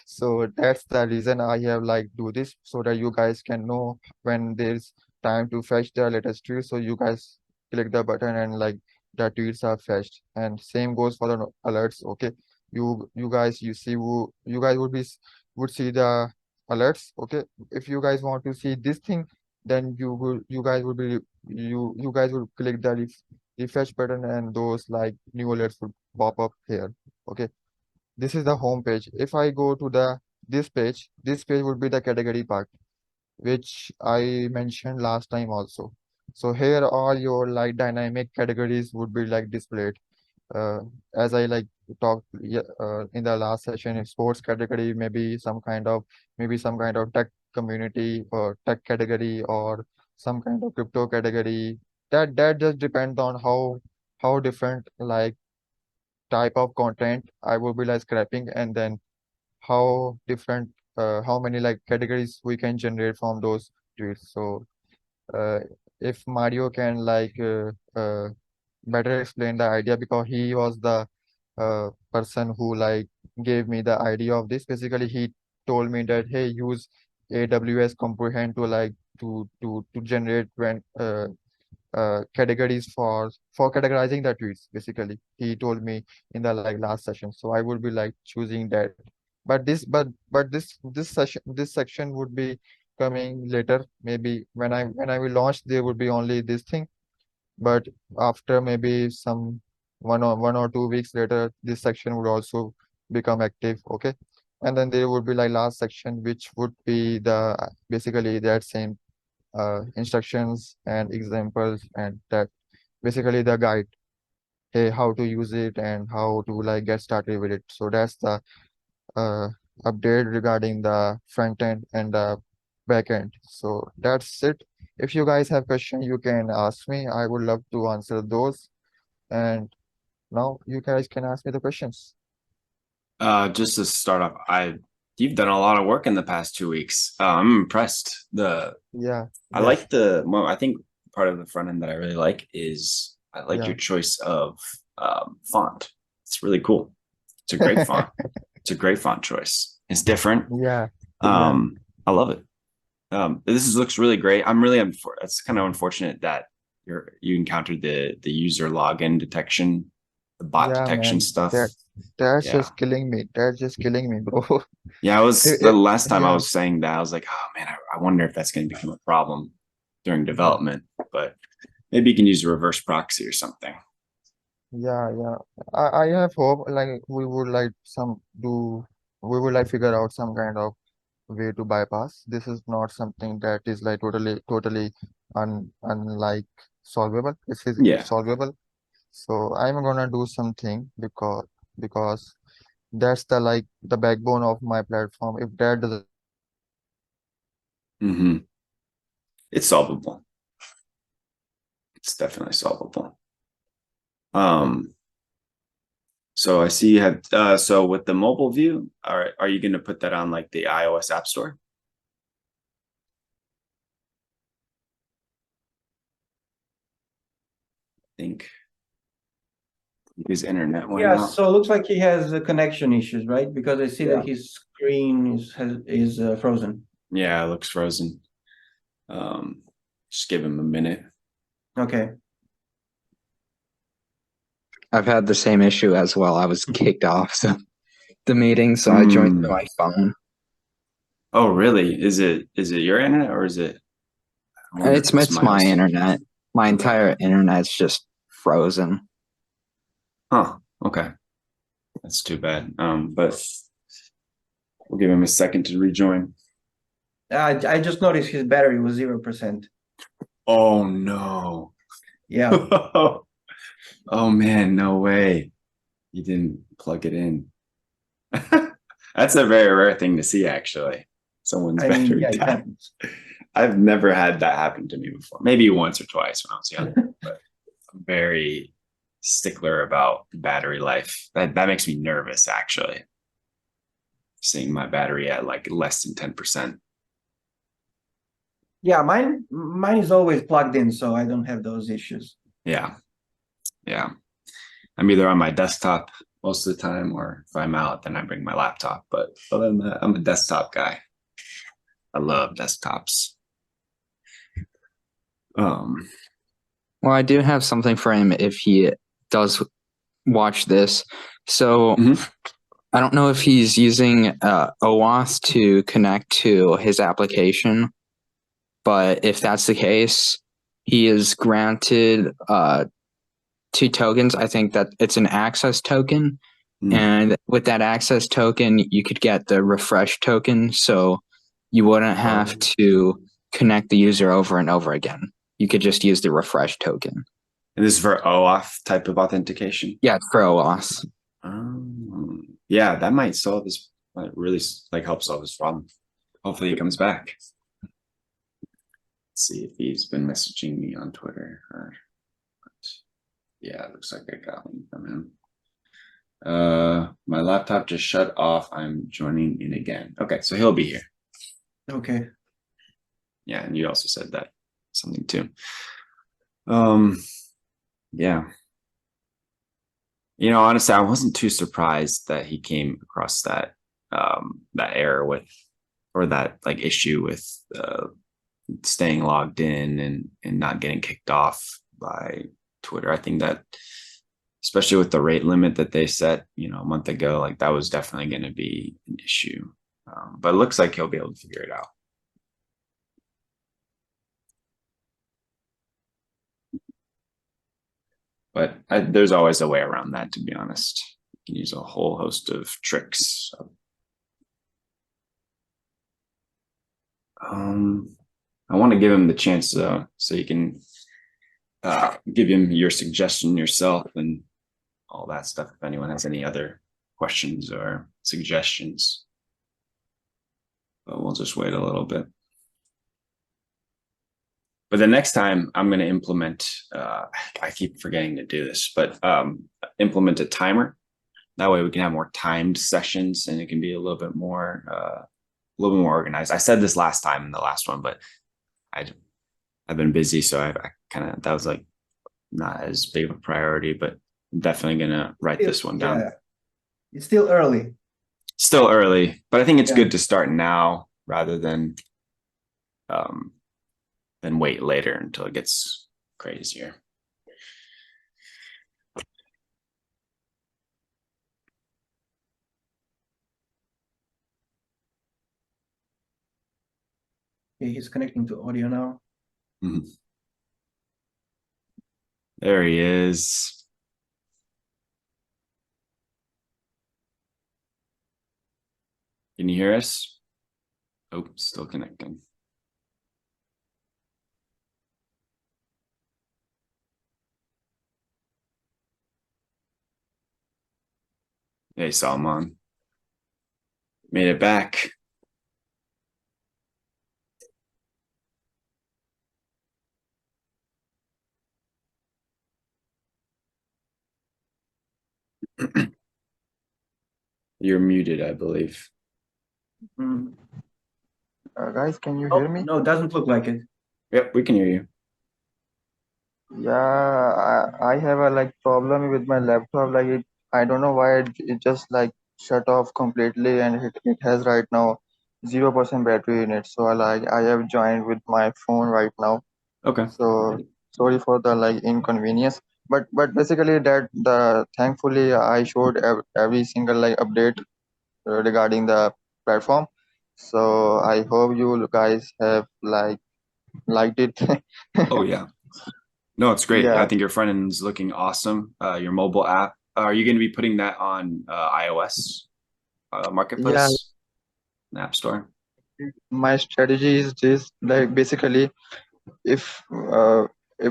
So that's the reason I have like do this so that you guys can know when there's time to fetch the latest tweet. So you guys click the button and like the tweets are fetched. And same goes for the alerts. Okay, you guys you guys would see the alerts. Okay, if you guys want to see this thing, then you guys would be you guys would click the refresh button and those like new alerts would pop up here. Okay, this is the home page. If I go to this page would be the category part, which I mentioned last time also. So here all your like dynamic categories would be like displayed. Uh, as I like talked in the last session, sports category, maybe some kind of tech community or tech category or some kind of crypto category. That just depends on how different like type of content I will be like scraping, and then how many like categories we can generate from those tweets. So uh, if Mario can like better explain the idea because he was the person who like gave me the idea of this. Basically, he told me that hey, use AWS comprehend to like to generate when categories for categorizing the tweets. Basically, he told me in the like last session. So I would be like choosing that. But this section would be coming later. Maybe when I will launch, there would be only this thing. But after maybe some 1 or 2 weeks later, this section would also become active. Okay. And then there would be like last section, which would be the basically that same instructions and examples and that basically the guide, hey, how to use it and how to like get started with it. So that's the uh, update regarding the front end and the back end. So that's it. If you guys have question, you can ask me. I would love to answer those. And now you guys can ask me the questions. Just to start off, you've done a lot of work in the past 2 weeks. I'm impressed. Yeah, I yeah, like well, I think part of the front end that I really like is I like yeah. your choice of font. It's really cool. It's a great font. It's a great font choice. It's different. Yeah, yeah, I love it. Looks really great. It's kind of unfortunate that you encountered the user login detection, the bot yeah, detection man. stuff. That's Yeah. just killing me. That's just killing me, bro. Yeah, It- the it- last time I yeah, was saying that, I was like, oh man, I wonder if that's going to become a problem during development, but maybe you can use a reverse proxy or something. yeah. I have hope like we would like figure out some kind of way to bypass. This is not something that is like totally unlike solvable. This is Yeah. solvable. So I'm gonna do something because that's the like the backbone of my platform. If that doesn't Hmm. It's solvable. It's definitely solvable. So I see you have so with the mobile view, are you going to put that on like the iOS App Store? I think his internet went Yeah, out. so it looks like he has connection issues, right? Because I see Yeah. that his screen is frozen. Yeah, it looks frozen. Just give him a minute. Okay. I've had the same issue as well. I was kicked off the meeting, so I joined through my phone. Oh, really? Is it your internet or is it? I wonder if It's my else. internet. My entire internet's just frozen. Huh. Okay. That's too bad. But we'll give him a second to rejoin. I just noticed his battery was 0%. Oh no. Yeah. Oh man, no way. You didn't plug it in. That's a very rare thing to see, actually. Someone's I mean, battery yeah, it died. happens. I've never had that happen to me before. Maybe once or twice when I was young, but I'm very stickler about battery life. That makes me nervous, actually. Seeing my battery at like less than 10%. Yeah, mine is always plugged in, so I don't have those issues. Yeah. Yeah. I'm either on my desktop most of the time, or if I'm out, then I bring my laptop. But other than that, I'm a desktop guy. I love desktops. Well, I do have something for him if he does watch this. So I don't know if he's using OAuth to connect to his application, but if that's the case, he is granted 2 tokens. I think that it's an access token. And with that access token, you could get the refresh token. So you wouldn't have to connect the user over and over again. You could just use the refresh token. And this is for OAuth type of authentication? Yeah, it's for OAuth. Yeah, that might solve this. Might really like help solve this problem. Hopefully he comes back. Let's see if he's been messaging me on Twitter. Yeah, it looks like I got one from him. My laptop just shut off. I'm joining in again. Okay, so he'll be here. Okay. Yeah, and you also said that something too. Yeah. Honestly, I wasn't too surprised that he came across that error or that like issue with staying logged in and not getting kicked off by Twitter. I think that, especially with the rate limit that they set, a month ago, like that was definitely going to be an issue. But it looks like he'll be able to figure it out. But there's always a way around that, to be honest. You can use a whole host of tricks. I want to give him the chance so you can give him your suggestion yourself and all that stuff. If anyone has any other questions or suggestions, but we'll just wait a little bit. But the next time I'm going to implement, I keep forgetting to do this, but implement a timer. That way we can have more timed sessions and it can be a little bit more organized. I said this last time in the last one, but I've been busy, so I kind of, that was like not as big of a priority, but I'm definitely going to write this one down. Yeah. It's still early. Still early, but I think it's good to start now rather than wait later until it gets crazier. Okay, he's connecting to audio now. Mm-hmm. There he is. Can you hear us? Oh, still connecting. Hey, Salman. Made it back. You're muted, I believe. Mm. Guys, can you hear me? No, it doesn't look like it. Yep, we can hear you. Yeah, I have a like problem with my laptop. Like I don't know why it just like shut off completely, and it has right now 0% battery in it. So I have joined with my phone right now. Okay. So sorry for the like inconvenience. But basically the thankfully I showed every single like update regarding the platform. So I hope you guys have liked it. Oh yeah. No, it's great. Yeah. I think your front end is looking awesome. Your mobile app. Are you going to be putting that on iOS marketplace, App Store? My strategy is this, like basically if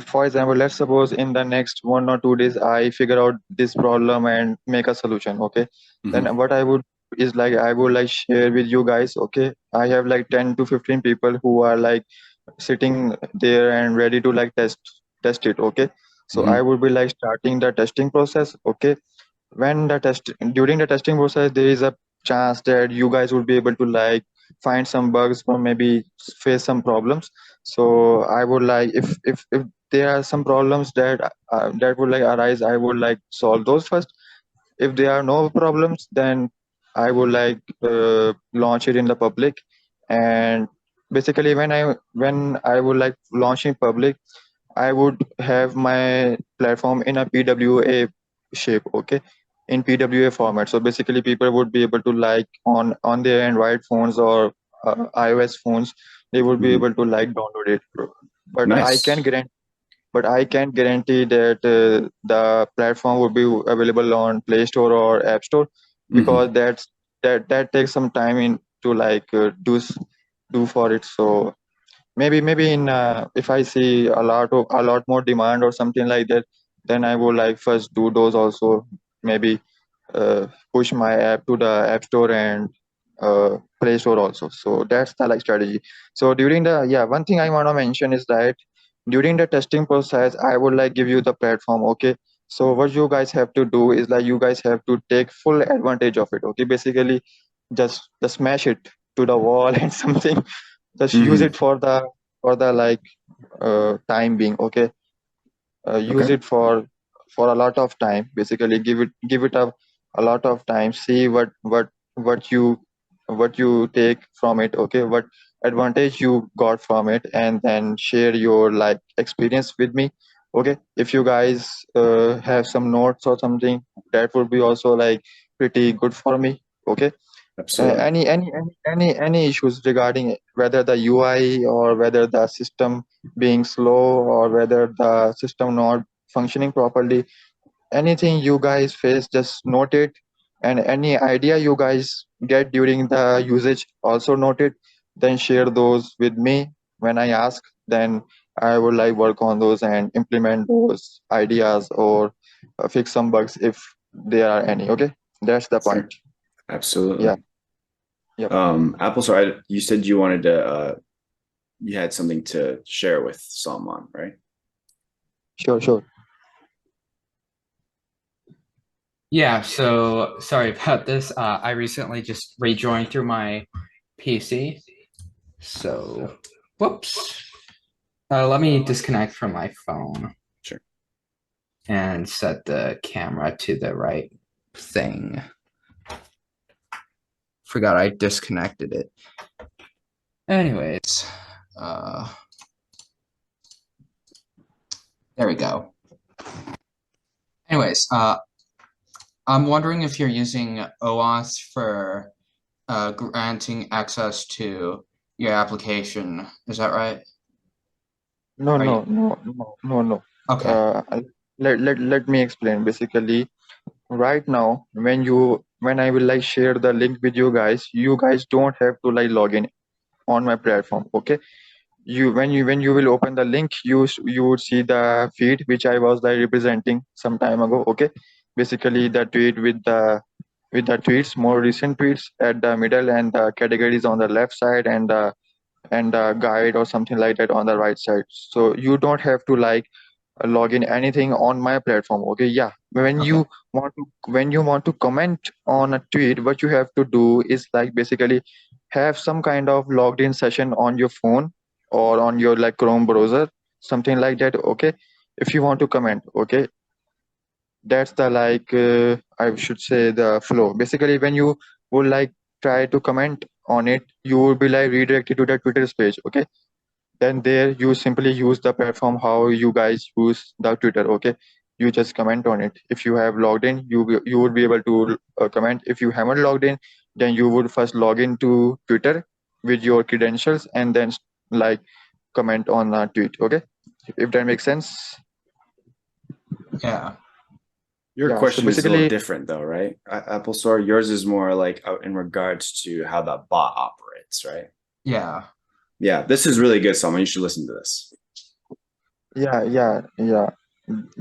for example, let's suppose in the next 1 or 2 days I figure out this problem and make a solution, okay, then what I would is like I would like share with you guys, okay, I have like 10 to 15 people who are like sitting there and ready to like test it, okay. So I would be like starting the testing process, okay. When the test during the testing process there is a chance that you guys would be able to like find some bugs or maybe face some problems. So I would like if there are some problems that would like arise, I would like solve those first. If there are no problems, then I would like launch it in the public. And basically when I would like launch in public, I would have my platform in a PWA shape, okay, in PWA format. So basically, people would be able to like on their Android phones or iOS phones, they would be able to like download it. But I can Nice. guarantee that the platform would be available on Play Store or App Store, because that takes some time in to like do for it. So maybe in if I see a lot more demand or something like that, then I would like first do those also. Maybe push my app to the App Store and Play Store also. So that's the like strategy. So during the one thing I want to mention is that during the testing process, I would like give you the platform, okay. So what you guys have to do is like you guys have to take full advantage of it, okay. Basically just smash it to the wall and something, just use it for the like time being, okay. Use Okay. it for for a lot of time. Basically, give it a lot of time. See what you take from it. Okay, what advantage you got from it, and then share your like experience with me. Okay, if you guys have some notes or something, that would be also like pretty good for me. Okay. Absolutely. Any issues regarding whether the UI or whether the system being slow or whether the system not functioning properly, anything you guys face, just note it. And any idea you guys get during the usage, also note it. Then share those with me when I ask. Then I would like work on those and implement those ideas or fix some bugs if there are any. Okay, that's the point. Sure. Absolutely. Yeah. Yep. Apolsor, you said you wanted to, you had something to share with Salman, right? Sure. Yeah, so sorry about this. I recently just rejoined through my PC. So, whoops. Let me disconnect from my phone. Sure. And set the camera to the right thing. Forgot I disconnected it. Anyways, there we go. Anyways, I'm wondering if you're using OAuth for granting access to your application. Is that right? No. Okay. Let me explain. Basically, right now, when I will like share the link with you guys don't have to like log in on my platform. Okay. When you will open the link, you would see the feed which I was like representing some time ago. Okay. Basically, the tweet with the tweets, more recent tweets at the middle, and the categories on the left side, and a guide or something like that on the right side. So you don't have to like log in anything on my platform. Okay. Yeah, when Okay. you want to comment on a tweet, what you have to do is like basically have some kind of logged in session on your phone or on your like Chrome browser, something like that. Okay, if you want to comment. Okay, that's the like I should say the flow. Basically, when you would like try to comment on it, you will be like redirected to the Twitter's page. Okay, then there you simply use the platform how you guys use the Twitter. Okay, you just comment on it. If you have logged in, you would be able to comment. If you haven't logged in, then you would first log into Twitter with your credentials and then like comment on a tweet. Okay, if that makes sense. Yeah. Your Yeah, so question is a little basically- different though, right? Apolsor, yours is more like in regards to how the bot operates, right? Yeah. Yeah, this is really good, Salman. You should listen to this. Yeah.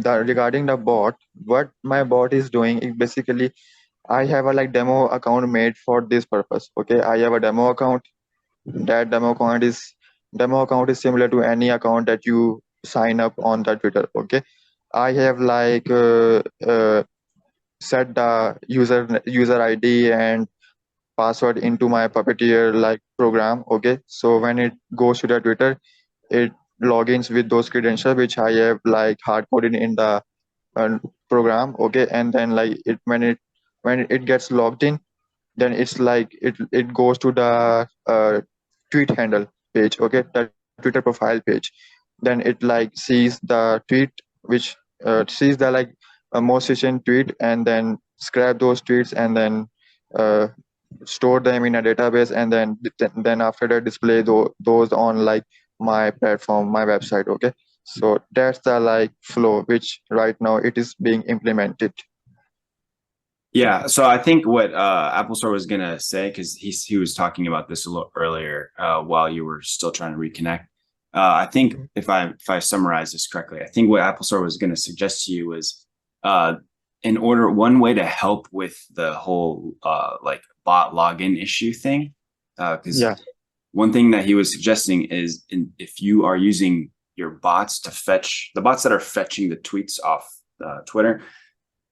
Regarding the bot, what my bot is doing is basically I have a like demo account made for this purpose. Okay, I have a demo account. That demo account is similar to any account that you sign up on the Twitter. Okay, I have like set the user ID and password into my Puppeteer like program. Okay, so when it goes to the Twitter, it logins with those credentials which I have like hard coded in the program. Okay, and then like when it gets logged in, then it's like it goes to the tweet handle page. Okay, the Twitter profile page. Then it like sees the tweet which sees the like most recent tweet, and then scrap those tweets and then uh, store them in a database, and then after that display those on like my platform, my website. Okay, so that's the like flow which right now it is being implemented. Yeah, so I think what Apolsor was gonna say, because he was talking about this a little earlier while you were still trying to reconnect. I think if I summarize this correctly, I think what Apolsor was gonna suggest to you was one way to help with the whole like bot login issue thing. Because one thing that he was suggesting is if you are using your bots to fetch the bots that are fetching the tweets off Twitter,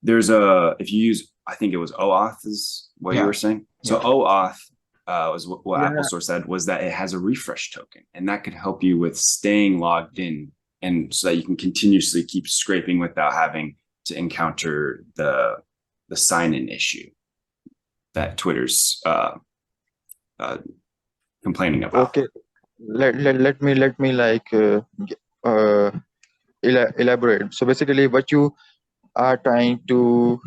if you use, I think it was OAuth is what you were saying. So OAuth was what Apolsor said, was that it has a refresh token, and that could help you with staying logged in, and so that you can continuously keep scraping without having to encounter the sign-in issue that Twitter's complaining about. Okay, let me like elaborate. So basically, what you are trying to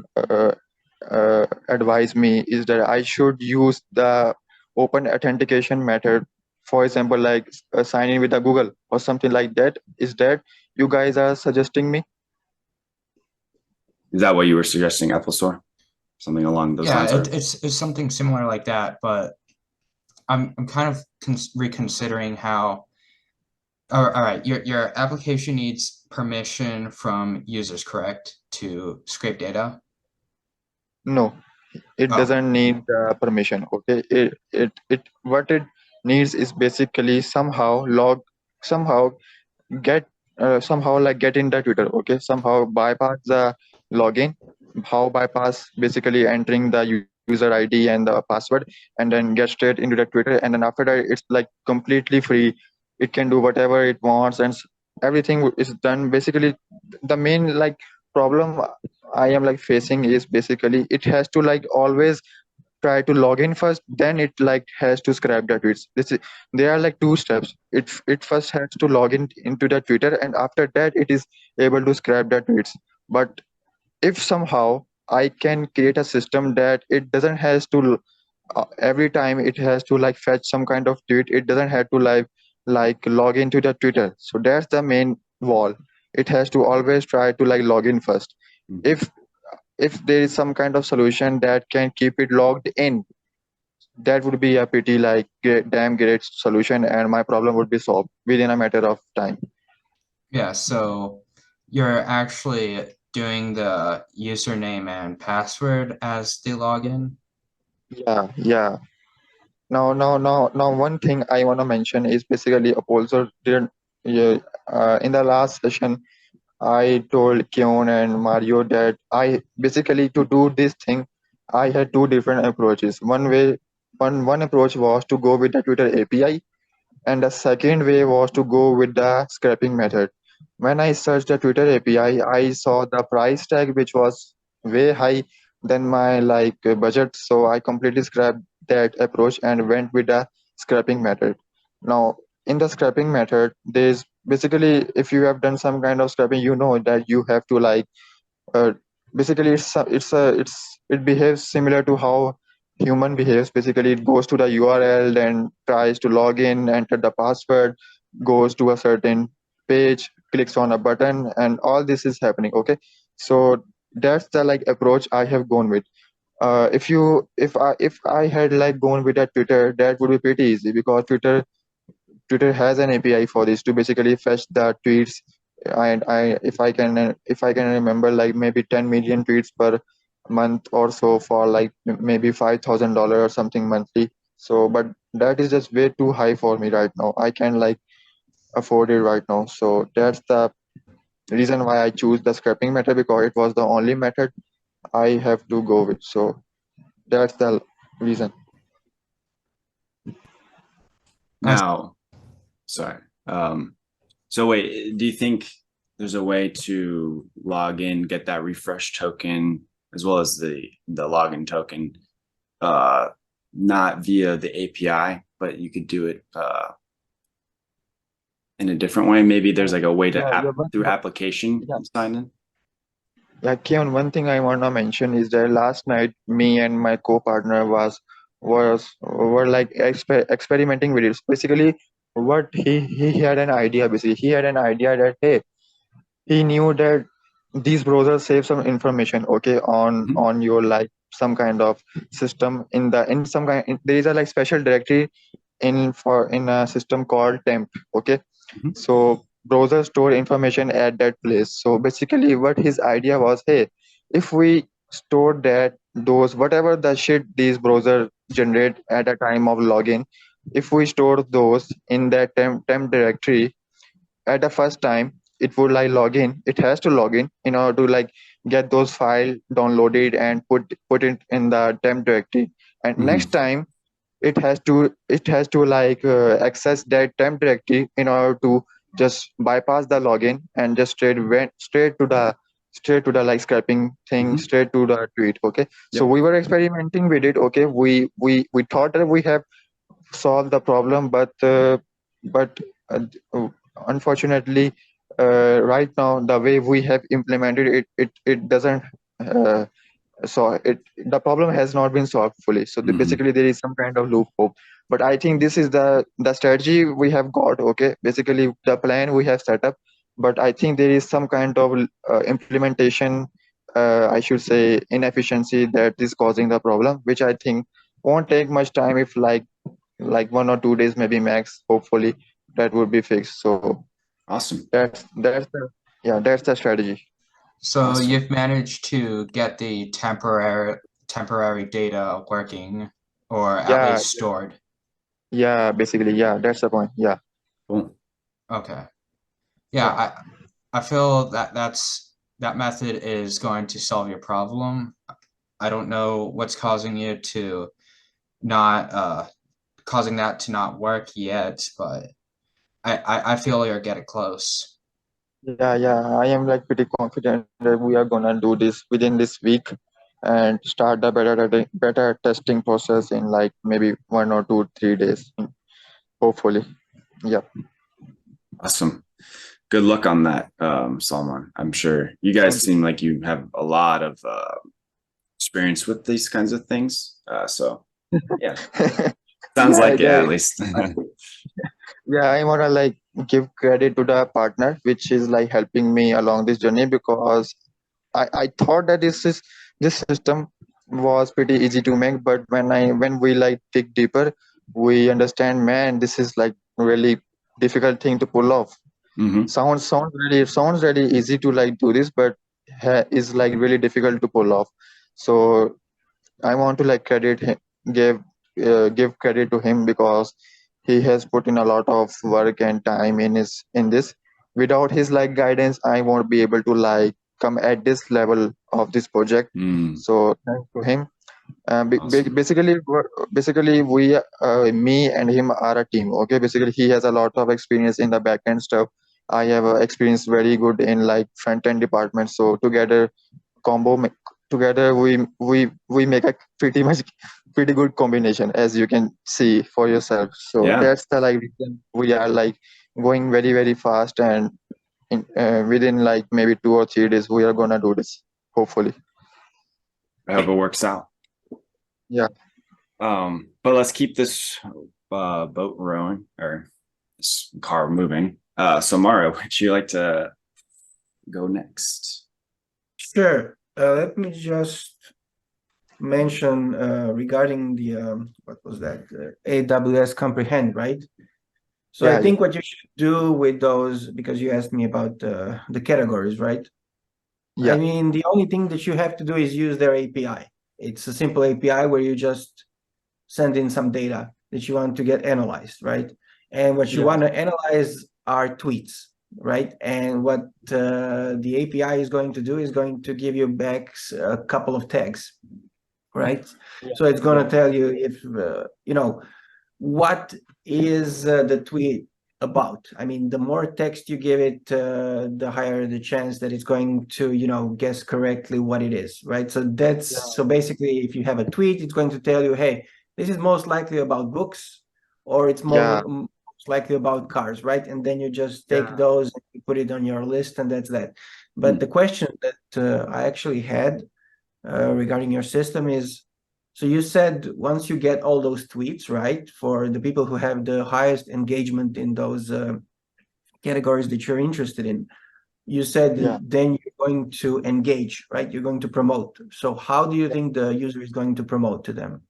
advise me is that I should use the open authentication method, for example, like sign in with the Google or something like that. Is that you guys are suggesting me? Is that what you were suggesting, Apolsor? Something along those Yeah, lines? it's something similar like that, but I'm kind of reconsidering how. All right, your application needs permission from users, correct, to scrape data? No, it Oh. doesn't need permission. Okay, it what it needs is basically somehow get somehow like get in the Twitter. Okay, somehow bypass the login. How bypass basically entering the user ID and the password, and then get straight into the Twitter. And then after that, it's like completely free. It can do whatever it wants, and everything is done. Basically, the main like problem I am like facing is basically it has to like always try to log in first, then it like has to scrap the tweets. There are like two steps. It first has to log in into the Twitter, and after that it is able to scrap the tweets. But if somehow I can create a system that it doesn't has to every time it has to like fetch some kind of tweet, it doesn't have to like log into the Twitter. So that's the main wall. It has to always try to like log in first. Mhm. If there is some kind of solution that can keep it logged in, that would be a pretty like damn great solution, and my problem would be solved within a matter of time. Yeah, so you're actually doing the username and password as the login? Yeah. Now, one thing I want to mention is basically Apolsor didn't. Yeah, in the last session, I told Keon and Mario that I basically to do this thing, I had two different approaches. One approach was to go with the Twitter API, and the second way was to go with the scraping method. When I searched the Twitter API, I saw the price tag which was way high than my like budget. So I completely scrapped that approach and went with the scraping method. Now, in the scraping method, there's basically if you have done some kind of scraping, you know that you have to like uh, basically it behaves similar to how human behaves. Basically it goes to the URL, then tries to log in, enter the password, goes to a certain page, clicks on a button, and all this is happening. Okay, so that's the like approach I have gone with. If I had like gone with a Twitter, that would be pretty easy because Twitter has an API for this to basically fetch the tweets, and if I can remember like maybe 10 million tweets per month or so for like maybe $5,000 or something monthly. So, but that is just way too high for me right now. I can like afford it right now. So that's the reason why I choose the scrapping method, because it was the only method I have to go with. So that's the reason. Now, sorry. So wait, do you think there's a way to log in, get that refresh token as well as the login token, not via the API, but you could do it in a different way? Maybe there's like a way to through application sign in. Yeah, Keon, one thing I want to mention is that last night me and my co-partner were like experimenting with it. Basically, what he had an idea. Basically, he had an idea that hey, he knew that these browsers save some information, okay, on your like some kind of system in some kind. There is a like special directory in a system called temp. Okay, so browsers store information at that place. So basically what his idea was, hey, if we store those whatever the shit these browsers generate at a time of login, if we store those in that temp directory at the first time, it has to log in order to like get those file downloaded and put it in the temp directory. And next time it has to like access that temp directory in order to just bypass the login and just went straight to the straight to the like scraping thing, Mhm. straight to the tweet. Okay, so Yep. we were experimenting with it. Okay, we thought that we have solved the problem, but uh, uh, unfortunately, right now the way we have implemented it, it doesn't. So the problem has not been solved fully. So Mhm. basically there is some kind of loophole. But I think this is the strategy we have got. Okay, basically the plan we have set up, but I think there is some kind of implementation, I should say inefficiency, that is causing the problem, which I think won't take much time. If like 1 or 2 days maybe max, hopefully that would be fixed. So Awesome. that's the strategy. So Awesome. you've managed to get the temporary data working, or at Yeah, least stored. yeah, basically, yeah, that's the point. Yeah. Cool. Okay. Yeah, I feel that method is going to solve your problem. I don't know what's causing you to not causing that to not work yet, but I feel you're getting close. Yeah, I am like pretty confident that we are gonna do this within this week and start the better testing process in like maybe 1 or 2, 3 days, hopefully. Yeah. Awesome. Good luck on that, Salman. I'm sure you guys Thank you. seem like you have a lot of experience with these kinds of things. So yeah, sounds Yeah, like it yeah, at least. yeah. I wanna like give credit to the partner which is like helping me along this journey, because I thought that this system was pretty easy to make, but when we like dig deeper, we understand, man, this is like really difficult thing to pull off. Hmm. Sounds really easy to like do this, but is like really difficult to pull off. So I want to like credit him, give give credit to him, because he has put in a lot of work and time in this. Without his like guidance, I won't be able to like come at this level of this project. Mm, So thanks to him. awesome. Basically, we, me and him are a team. Okay, basically, he has a lot of experience in the back end stuff. I have experience very good in like front end department. So combo ma- together we make a pretty good combination, as you can see for yourself. So Yeah, that's the like reason we are like going very fast, and within like maybe 2 or 3 days we are gonna do this, hopefully. I hope it works out. Yeah. But let's keep this boat rowing or this car moving. So Mario, would you like to go next? Sure. Let me just mention regarding the what was that? AWS Comprehend, right? So I Yeah, think what you should do with those, because you asked me about the categories, right? I yeah, mean, the only thing that you have to do is use their API. It's a simple API where you just send in some data that you want to get analyzed, right? And what you yeah, want to analyze are tweets, right? And what the API is going to do is going to give you back a couple of tags, right? yeah, So it's going yeah, to tell you if, what is the tweet about. I mean, the more text you give it, the higher the chance that it's going to, guess correctly what it is, right? So so basically, if you have a tweet, it's going to tell you, hey, this is most likely about books, or it's yeah, most likely about cars, right? And then you just take yeah, those and you put it on your list, and that's that. But the question that I actually had regarding your system is, so you said once you get all those tweets, right, for the people who have the highest engagement in those categories that you're interested in, you said yeah. then you're going to engage, right? You're going to promote. So how do you think the user is going to promote to them?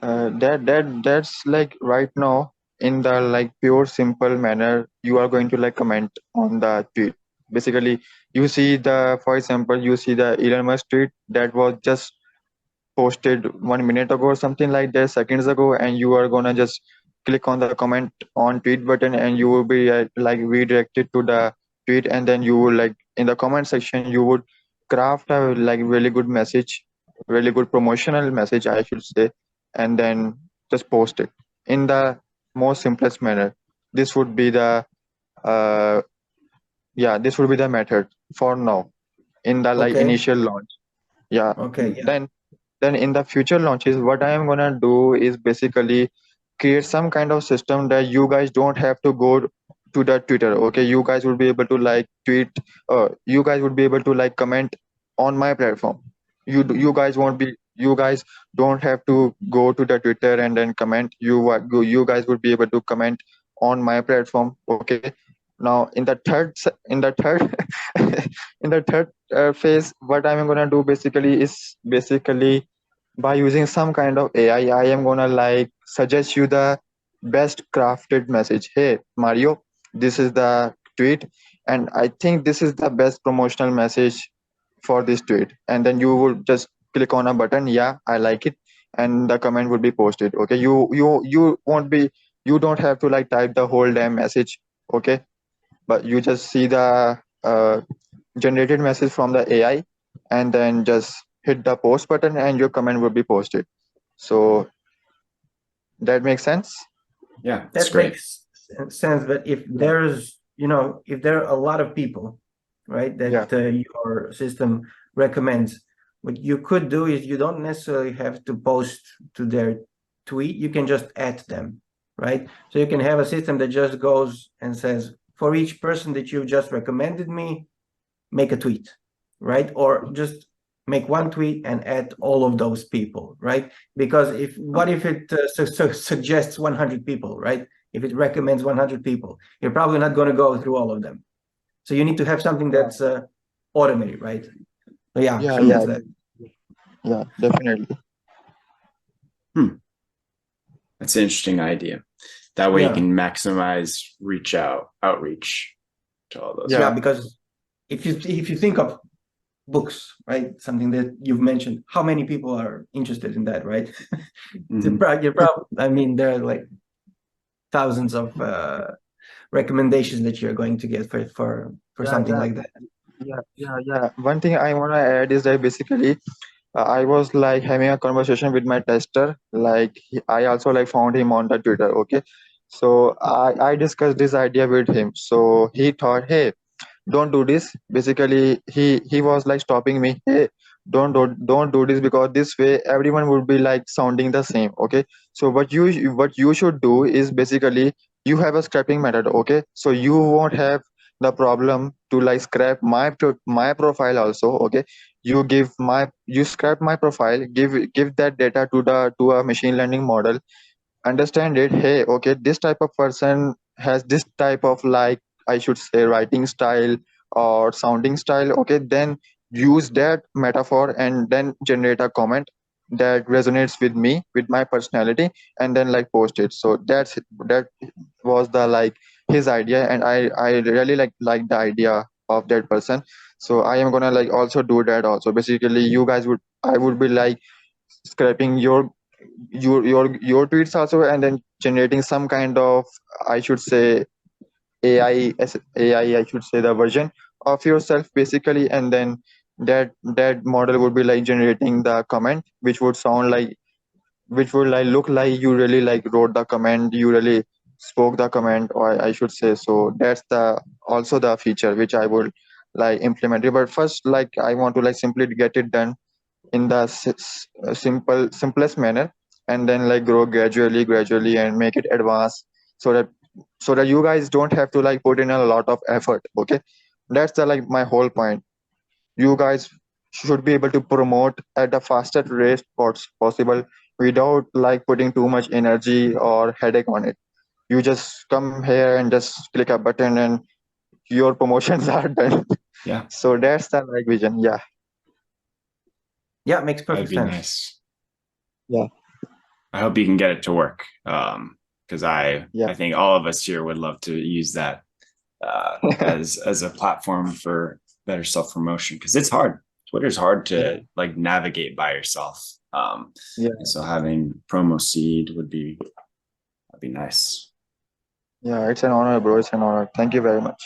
That's like right now, in the like pure simple manner, you are going to like comment on the tweet. Basically, you see for example, you see the Elon Musk tweet that was just posted 1 minute ago or something like that, seconds ago, and you are gonna just click on the comment on tweet button, and you will be like redirected to the tweet, and then you will like in the comment section you would craft a like really good message, really good promotional message, I should say, and then just post it in the most simplest manner. This would be the uh this would be the method for now. in the like Okay. initial launch. Yeah. Okay. Yeah. Then in the future launches, what I am gonna do is basically create some kind of system that you guys don't have to go to the Twitter. Okay, you guys would be able to like tweet. You guys would be able to like comment on my platform. You guys won't be. You guys don't have to go to the Twitter and then comment. You guys would be able to comment on my platform. Okay. Now in the third in the third phase, what I'm gonna do basically is basically by using some kind of AI, I am gonna like suggest you the best crafted message. Hey, Mario, this is the tweet, and I think this is the best promotional message for this tweet. And then you will just click on a button, yeah, I like it, and the comment would be posted. Okay, you won't be, you don't have to like type the whole damn message. Okay, but you just see the generated message from the AI, and then just hit the post button and your comment will be posted. So that makes sense. Yeah, that's That great. makes sense. But if there's, if there are a lot of people, right, that your system recommends, what you could do is you don't necessarily have to post to their tweet. You can just add them, right? So you can have a system that just goes and says, for each person that you just recommended me, make a tweet, right? Or just make one tweet and add all of those people, right? Because what if it suggests 100 people, right? If it recommends 100 people, you're probably not going to go through all of them. So you need to have something that's automated, right? So yeah, that's that. Yeah, definitely. That's an interesting idea. That way you Yeah. can maximize outreach to all those. Yeah, because if you think of books, right? Something that you've mentioned, how many people are interested in that, right? I mean, there are like thousands of recommendations that you're going to get for something like that. Yeah. One thing I want to add is that basically I was like having a conversation with my tester. Like I also like found him on the Twitter. Okay, so I discussed this idea with him. So he thought, hey, don't do this. Basically, he was like stopping me. Hey, don't do this, because this way everyone would be like sounding the same. Okay, so what you should do is basically you have a scrapping method. Okay, so you won't have the problem to like scrap my profile also. Okay, you scrap my profile, give that data to a machine learning model, understand it. Hey, okay, this type of person has this type of like, I should say, writing style or sounding style. Okay, then use that metaphor and then generate a comment that resonates with me, with my personality, and then like post it. So that was the like his idea, and I really like the idea of that person. So I am gonna like also do that also. Basically, I would be like scraping your tweets also, and then generating some kind of, I should say, AI, I should say, the version of yourself basically, and then that model would be like generating the comment, which would like look like you really like wrote the comment, you really spoke the comment, or I should say. So that's the also the feature which I would like implement it. But first, like I want to like simply get it done in the simplest manner, and then like grow gradually and make it advanced, so that you guys don't have to like put in a lot of effort. Okay, that's the like my whole point. You guys should be able to promote at the fastest rate possible without like putting too much energy or headache on it. You just come here and just click a button and your promotions are done. Yeah. So that's the like vision. Yeah, makes perfect That'd be sense. nice. Yeah. I hope you can get it to work. Because I think all of us here would love to use that as a platform for better self promotion, because it's hard. Twitter's hard to like navigate by yourself. So having Promoseed would be nice. Yeah, it's an honor, bro. It's an honor. Thank you very much.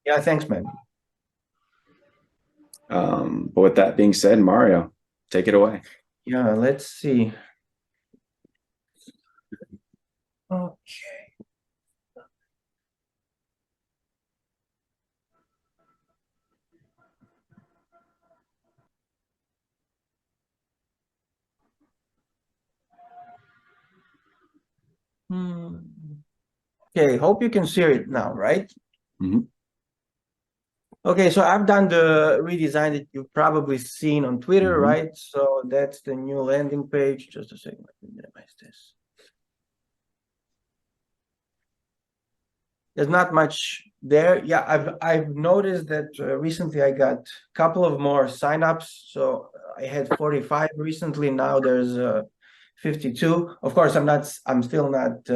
Yeah, thanks, man. But with that being said, Mario, take it away. Yeah, let's see. Okay. Okay, hope you can see it now, right? Mhm. Okay, so I've done the redesign that you've probably seen on Twitter, Mhm. right? So that's the new landing page. Just a second, let me minimize this. There's not much there. Yeah, I've noticed that recently I got a couple of more signups. So I had 45 recently. Now there's 52. Of course, I'm still not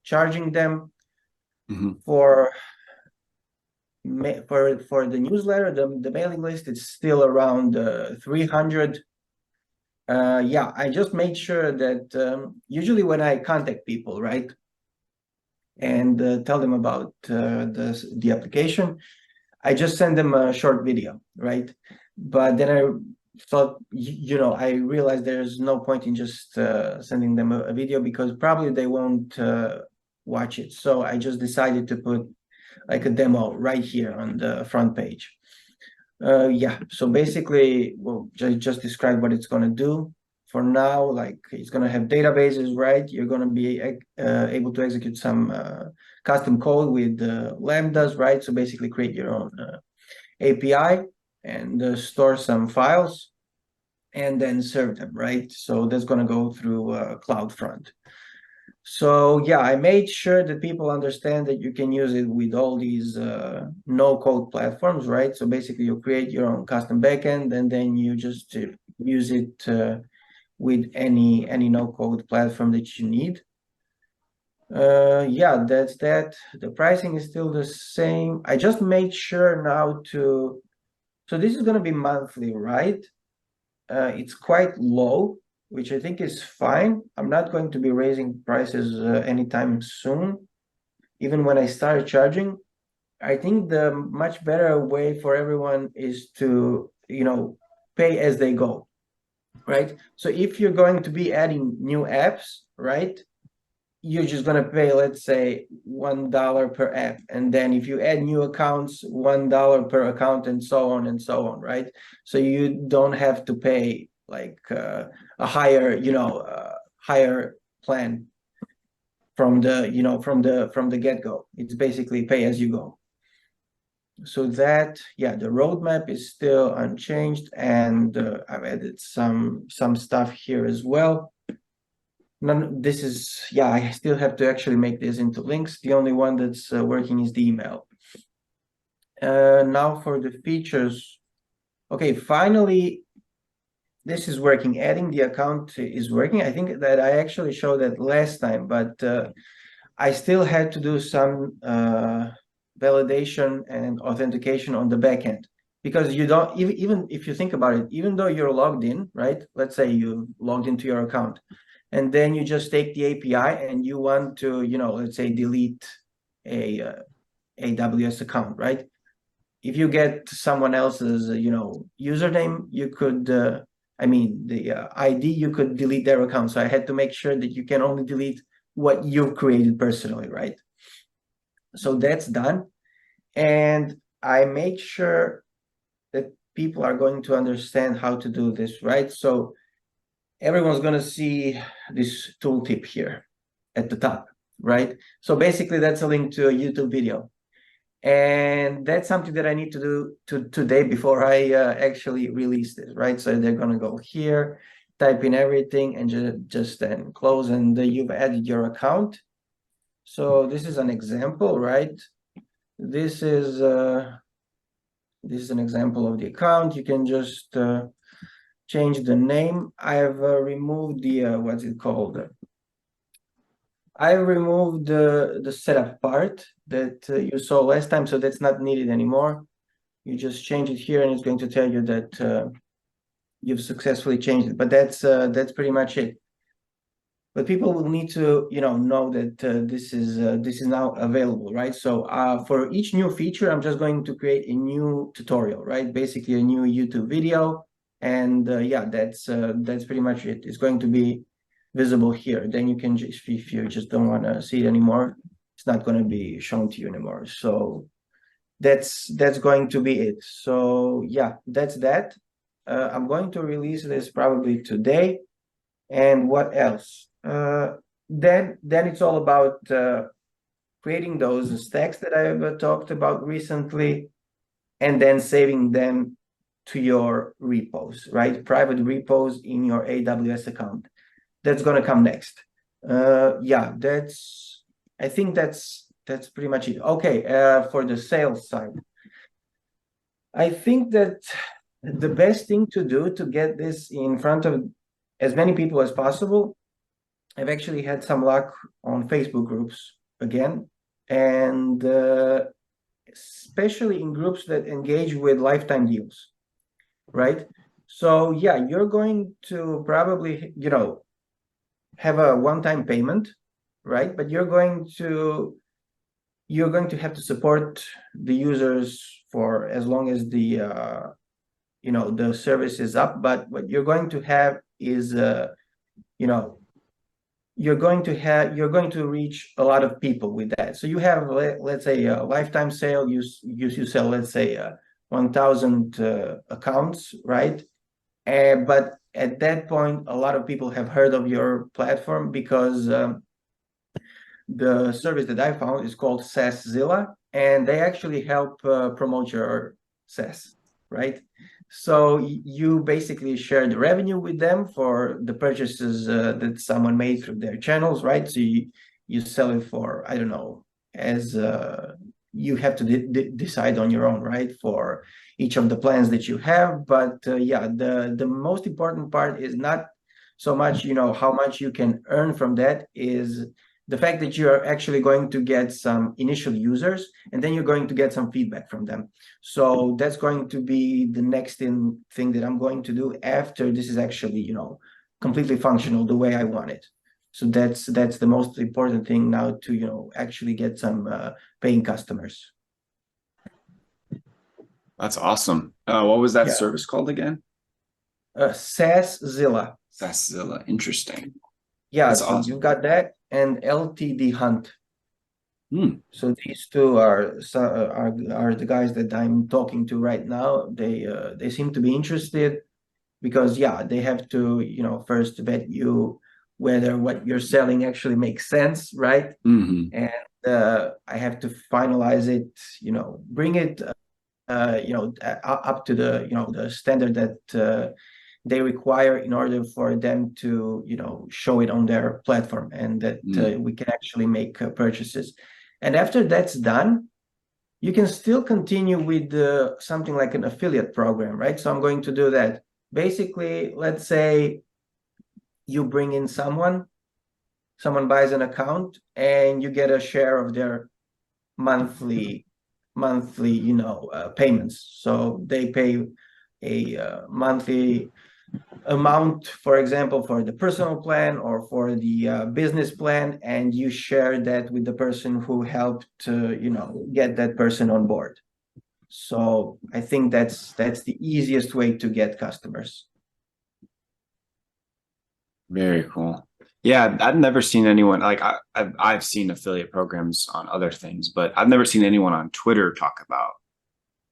charging them Mhm. for the newsletter. The mailing list is still around 300. Yeah, I just made sure that usually when I contact people, right, and tell them about the application, I just send them a short video, right? But then I thought, I realized there's no point in just sending them a video because probably they won't watch it. So I just decided to put like a demo right here on the front page. Yeah, so basically, we'll just describe what it's going to do. For now, like it's going to have databases, right? You're going to be able to execute some custom code with lambdas, right? So basically create your own API and store some files and then serve them, right? So that's going to go through CloudFront. So yeah, I made sure that people understand that you can use it with all these no-code platforms, right? So basically, you create your own custom backend, and then you just use it with any no-code platform that you need. Yeah, that's that. The pricing is still the same. I just made sure now to. So this is going to be monthly, right? It's quite low, which I think is fine. I'm not going to be raising prices anytime soon. Even when I start charging, I think the much better way for everyone is to, pay as they go, right? So if you're going to be adding new apps, right, you're just going to pay, let's say, $1 per app. And then if you add new accounts, $1 per account, and so on, right? So you don't have to pay like a higher, higher plan from the get-go. It's basically pay as you go. So that, yeah, the roadmap is still unchanged, and I've added some stuff here as well. This is, yeah, I still have to actually make this into links. The only one that's working is the email. Now for the features. Okay, finally, this is working. Adding the account is working. I think that I actually showed that last time, but I still had to do some validation and authentication on the backend, because you don't, even if you think about it, even though you're logged in, right? Let's say you logged into your account, and then you just take the API and you want to, let's say delete a AWS account, right? If you get someone else's, username, you could, I mean, the ID, you could delete their account. So I had to make sure that you can only delete what you've created personally, right? So that's done. And I make sure that people are going to understand how to do this, right? So everyone's going to see this tooltip here at the top, right? So basically that's a link to a YouTube video. And that's something that I need to do today before I actually release this, right? So they're going to go here, type in everything, and just then close, and you've added your account. So this is an example, right? This is an example of the account. You can just change the name. I've removed the what's it called? I removed the setup part that you saw last time, so that's not needed anymore. You just change it here, and it's going to tell you that you've successfully changed it. But that's pretty much it. But people will need to, know that this is now available, right? So for each new feature, I'm just going to create a new tutorial, right? Basically, a new YouTube video, and yeah, that's pretty much it. It's going to be visible here. Then you can just, if you just don't want to see it anymore, it's not going to be shown to you anymore. So that's going to be it. So yeah, that's that. I'm going to release this probably today. And what else? then it's all about creating those stacks that I've talked about recently, and then saving them to your repos, right? Private repos in your AWS account. That's gonna come next. Yeah, I think that's pretty much it. Okay, for the sales side, I think that the best thing to do to get this in front of as many people as possible, I've actually had some luck on Facebook groups again, and especially in groups that engage with lifetime deals, right? So yeah, you're going to probably, have a one-time payment, right? But you're going to have to support the users for as long as the the service is up. But what you're going to have is you're going to reach a lot of people with that. So you have, let's say, a lifetime sale, you sell, let's say, 1,000 accounts, right? But at that point, a lot of people have heard of your platform because the service that I found is called SaaSzilla, and they actually help promote your SaaS, right? So you basically share the revenue with them for the purchases that someone made through their channels, right? So you sell it for, I don't know, as you have to decide on your own, right? For each of the plans that you have. But yeah, the most important part is not so much, how much you can earn from that, is the fact that you are actually going to get some initial users, and then you're going to get some feedback from them. So that's going to be the next thing that I'm going to do after this is actually, completely functional the way I want it. So that's the most important thing now, to, actually get some paying customers. That's awesome. What was that Yeah. service called again? SaaSzilla. SaaSzilla. Interesting. Yeah, That's so awesome. you've got that, and LTD Hunt. So these two are the guys that I'm talking to right now. They seem to be interested because, yeah, they have to, first vet you whether what you're selling actually makes sense, right? Mm-hmm. And I have to finalize it, bring it up to the standard that they require in order for them to show it on their platform, and that we can actually make purchases. And after that's done, you can still continue with something like an affiliate program, right? So I'm going to do that. Basically, let's say you bring in someone buys an account, and you get a share of their monthly payments. So they pay a monthly amount, for example, for the personal plan or for the business plan, and you share that with the person who helped to get that person on board. So I think that's the easiest way to get customers. Very cool. Yeah, I've never seen anyone like I've seen affiliate programs on other things, but I've never seen anyone on Twitter talk about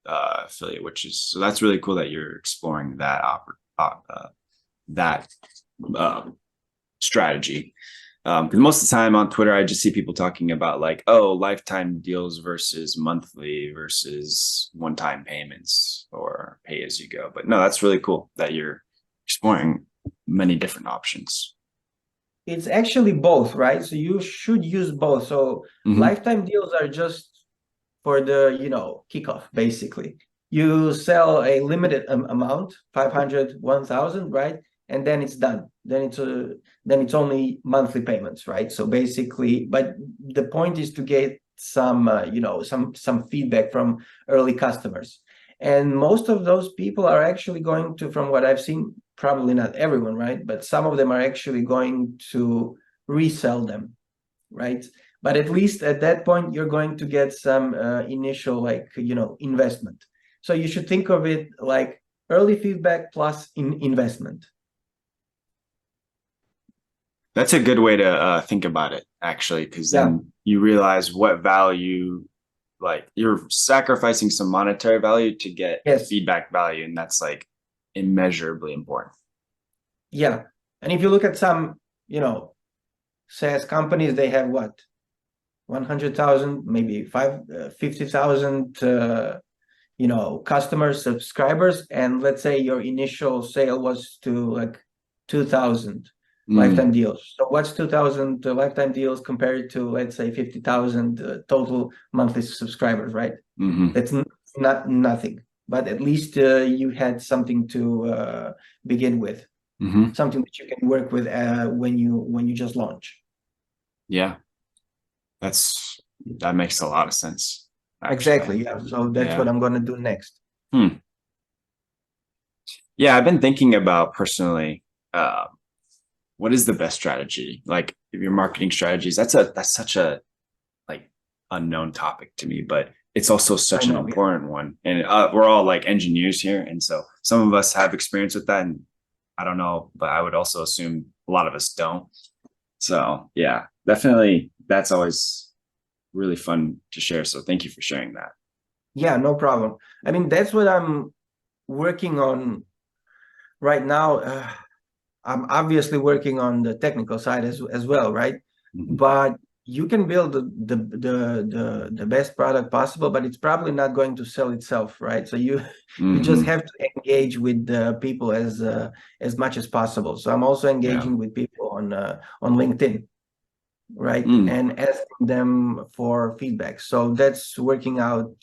affiliate, so that's really cool that you're exploring that strategy. Because most of the time on Twitter, I just see people talking about like, oh, lifetime deals versus monthly versus one-time payments or pay as you go. But no, that's really cool that you're exploring many different options. It's actually both, right? So you should use both. So lifetime deals are just for the kickoff. Basically, you sell a limited amount, 500, 1,000, right? And then it's done. Then it's only monthly payments, right? So basically, but the point is to get some some feedback from early customers, and most of those people are actually going to, from what I've seen, probably not everyone, right? But some of them are actually going to resell them, right? But at least at that point, you're going to get some initial investment. So you should think of it like early feedback plus investment. That's a good way to think about it, actually, because then you realize what value, like you're sacrificing some monetary value to get feedback value, and that's like immeasurably important. Yeah, and if you look at some, SaaS companies, they have what? 100,000, maybe 50,000, customers, subscribers. And let's say your initial sale was to like 2,000 lifetime deals. So what's 2,000 lifetime deals compared to, let's say, 50,000 total monthly subscribers, right? That's not nothing, but at least you had something to begin with, something that you can work with when you just launch. Yeah, that makes a lot of sense. Actually. Exactly. Yeah. So that's what I'm going to do next. Yeah, I've been thinking about personally, what is the best strategy? Like if your marketing strategies, that's such a like unknown topic to me, but it's also such an important one. And we're all like engineers here, and so some of us have experience with that, and I don't know, but I would also assume a lot of us don't. So yeah, definitely, that's always really fun to share. So thank you for sharing that. Yeah, no problem. I mean, that's what I'm working on right now. I'm obviously working on the technical side as well, right? But you can build the best product possible, but it's probably not going to sell itself, right? So you just have to engage with the people as much as possible. So I'm also engaging with people on LinkedIn, right? And asking them for feedback. So that's working out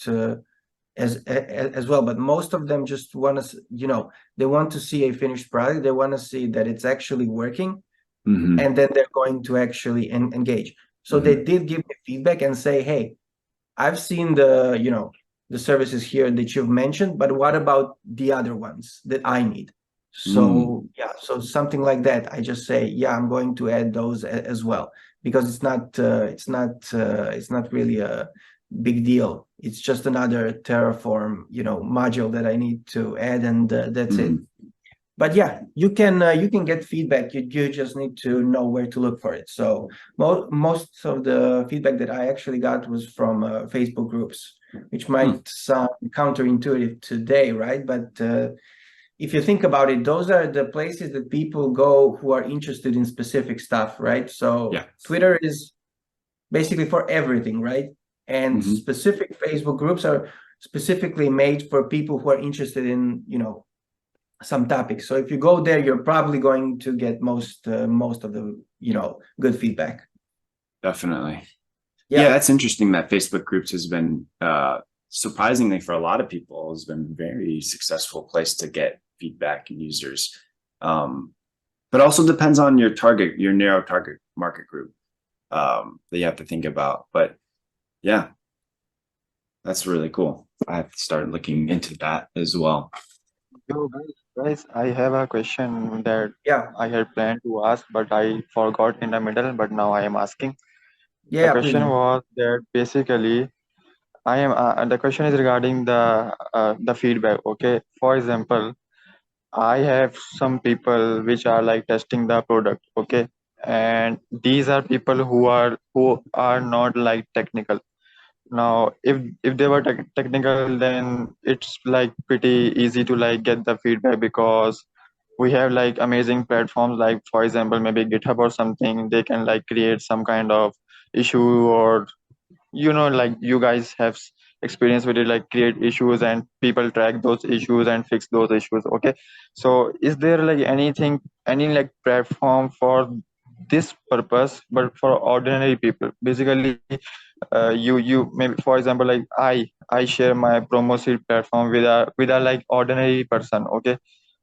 as well. But most of them just want to, they want to see a finished product. They want to see that it's actually working, and then they're going to actually engage. So they did give me feedback and say, hey, I've seen the services here that you've mentioned, but what about the other ones that I need? So yeah, so something like that. I just say, yeah, I'm going to add those as well, because it's not really a big deal. It's just another Terraform, module that I need to add, and that's it. But yeah, you can get feedback. You just need to know where to look for it. So most of the feedback that I actually got was from Facebook groups, which might sound counterintuitive today, right? But if you think about it, those are the places that people go who are interested in specific stuff, right? So Twitter is basically for everything, right? And specific Facebook groups are specifically made for people who are interested in, some topics. So if you go there, you're probably going to get most of the good feedback. Definitely. Yeah, that's interesting that Facebook groups has been surprisingly for a lot of people has been a very successful place to get feedback and users. But also depends on your narrow target market group that you have to think about. But yeah, that's really cool. I have to start looking into that as well. Yo, guys, I have a question that Yeah. I had planned to ask, but I forgot in the middle, but now I am asking. Yeah, The question please. was that basically the question is regarding the feedback. Okay, for example, I have some people which are like testing the product. Okay, and these are people who are not like technical. Now if they were technical, then it's like pretty easy to like get the feedback, because we have like amazing platforms, like for example maybe GitHub or something. They can like create some kind of issue, or like you guys have experience with it, like create issues and people track those issues and fix those issues. Okay, so is there like any like platform for this purpose, but for ordinary people? Basically, you maybe, for example, like I share my Promoseed platform with a like ordinary person. Okay,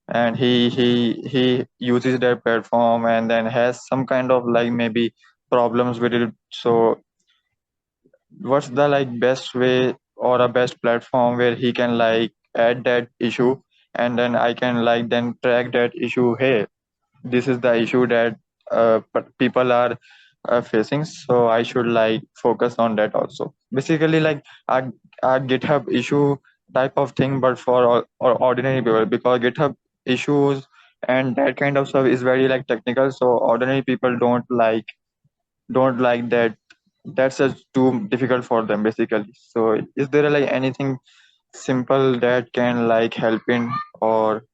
and he uses that platform and then has some kind of like maybe problems with it. So what's the like best way or a best platform where he can like add that issue, and then I can like then track that issue? Hey, this is the issue that but people are facing, so I should like focus on that also. Basically like a GitHub issue type of thing, but for or ordinary people, because GitHub issues and that kind of stuff is very like technical, so ordinary people don't like that. That's just too difficult for them basically. So is there like anything simple that can like help in, or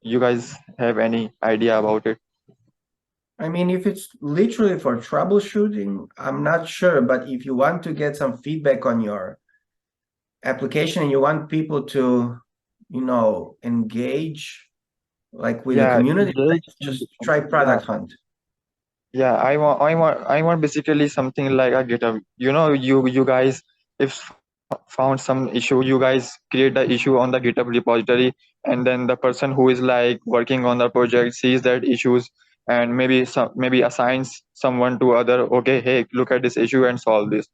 you guys have any idea about it? I mean, if it's literally for troubleshooting, I'm not sure, but if you want to get some feedback on your application and you want people to, engage like with the Yeah, community, there is just try yeah, Product Hunt. yeah. I want basically something like a GitHub. You guys, if found some issue, you guys create the issue on the GitHub repository, and then the person who is like working on the project sees that issues, and maybe assigns someone to other. Okay, hey, look at this issue and solve this.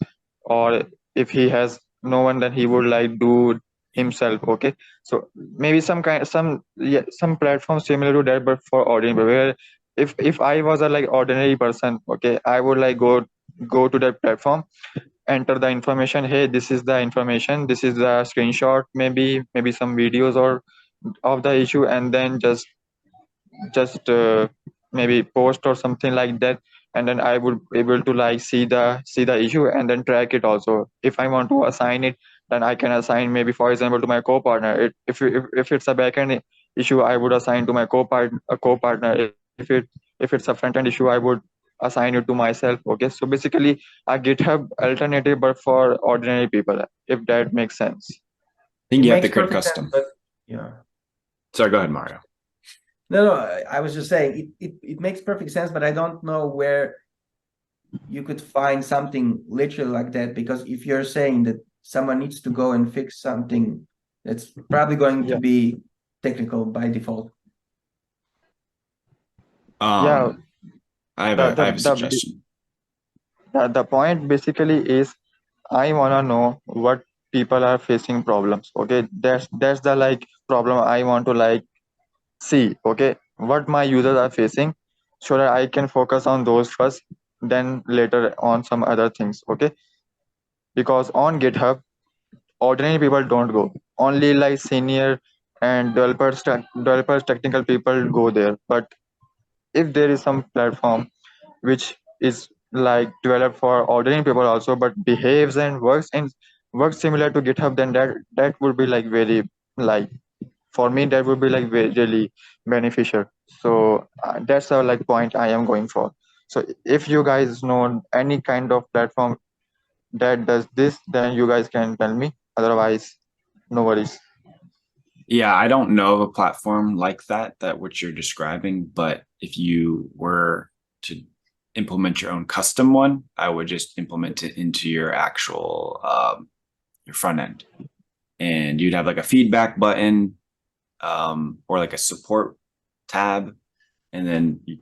Or if he has no one, then he would like do himself. Okay, so maybe some platform similar to that, but for ordinary people, where if I was a like ordinary person, okay, I would like go to that platform, enter the information. Hey, this is the information, this is the screenshot, maybe some videos or of the issue, and then just maybe post or something like that, and then I would able to like see the issue and then track it also. If I want to assign it, then I can assign, maybe for example, to my co-partner. If it's a backend issue, I would assign to my co-partner. If it's a front end issue, I would assign it to myself. Okay, so basically a GitHub alternative, but for ordinary people, if that makes sense. I think It you have to makes create perfect sense, custom. but yeah. Sorry, go ahead, Mario. No, I was just saying it makes perfect sense, but I don't know where you could find something literally like that, because if you're saying that someone needs to go and fix something, that's probably going to Yeah. be technical by default. Yeah, I have the a the the, suggestion. the point basically is, I wanna know what people are facing problems. Okay, that's the like problem I want to like see. Okay, what my users are facing, so that I can focus on those first, then later on some other things. Okay, because on GitHub, ordinary people don't go. Only like senior and developers, technical people go there. But if there is some platform which is like developed for ordinary people also, but behaves and works similar to GitHub, then that would be like very, like, for me that would be like very really beneficial. So that's the like point I am going for. So if you guys know any kind of platform that does this, then you guys can tell me. Otherwise, no worries. Yeah, I don't know of a platform like that which you're describing, but if you were to implement your own custom one, I would just implement it into your actual your front end, and you'd have like a feedback button, or like a support tab, and then you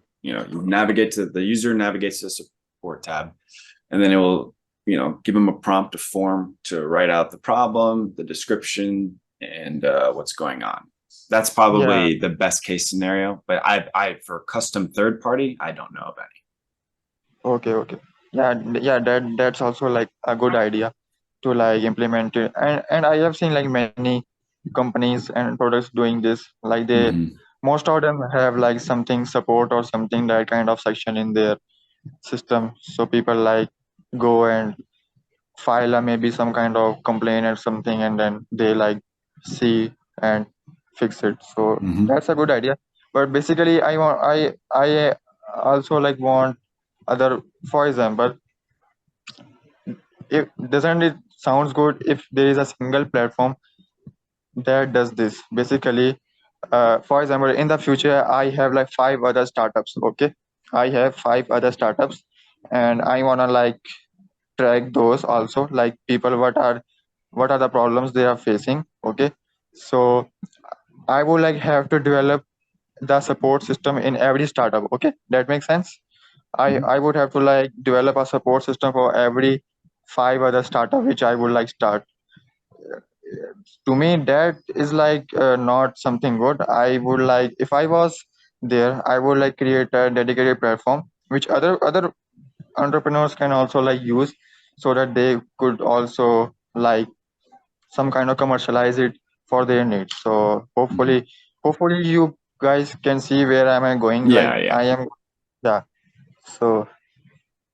navigate to the user navigates to the support tab, and then it will give them a prompt, a form to write out the problem, the description, and what's going on. That's probably Yeah. the best case scenario, but I for custom third party, I don't know of any. Okay. Yeah. That's also like a good idea to like implement it. And I have seen like many companies and products doing this. Like most of them have like something support or something, that kind of section in their system. So people like go and file a maybe some kind of complaint or something, and then they like see and fix it. So that's a good idea. But basically I also like want other, for example, if doesn't it sounds good if there is a single platform that does this. Basically, for example, in the future I have like 5 other startups. Okay, I have 5 other startups, and I want to like track those also, like people, what are the problems they are facing. Okay, so I would like have to develop the support system in every startup. Okay, that makes sense. I would have to like develop a support system for every 5 other startup which I would like start. To me that is like not something good. I would like, if I was there, I would like create a dedicated platform which other entrepreneurs can also like use, so that they could also like some kind of commercialize it for their needs. So hopefully you guys can see where am I going. Like Yeah. I am, yeah. So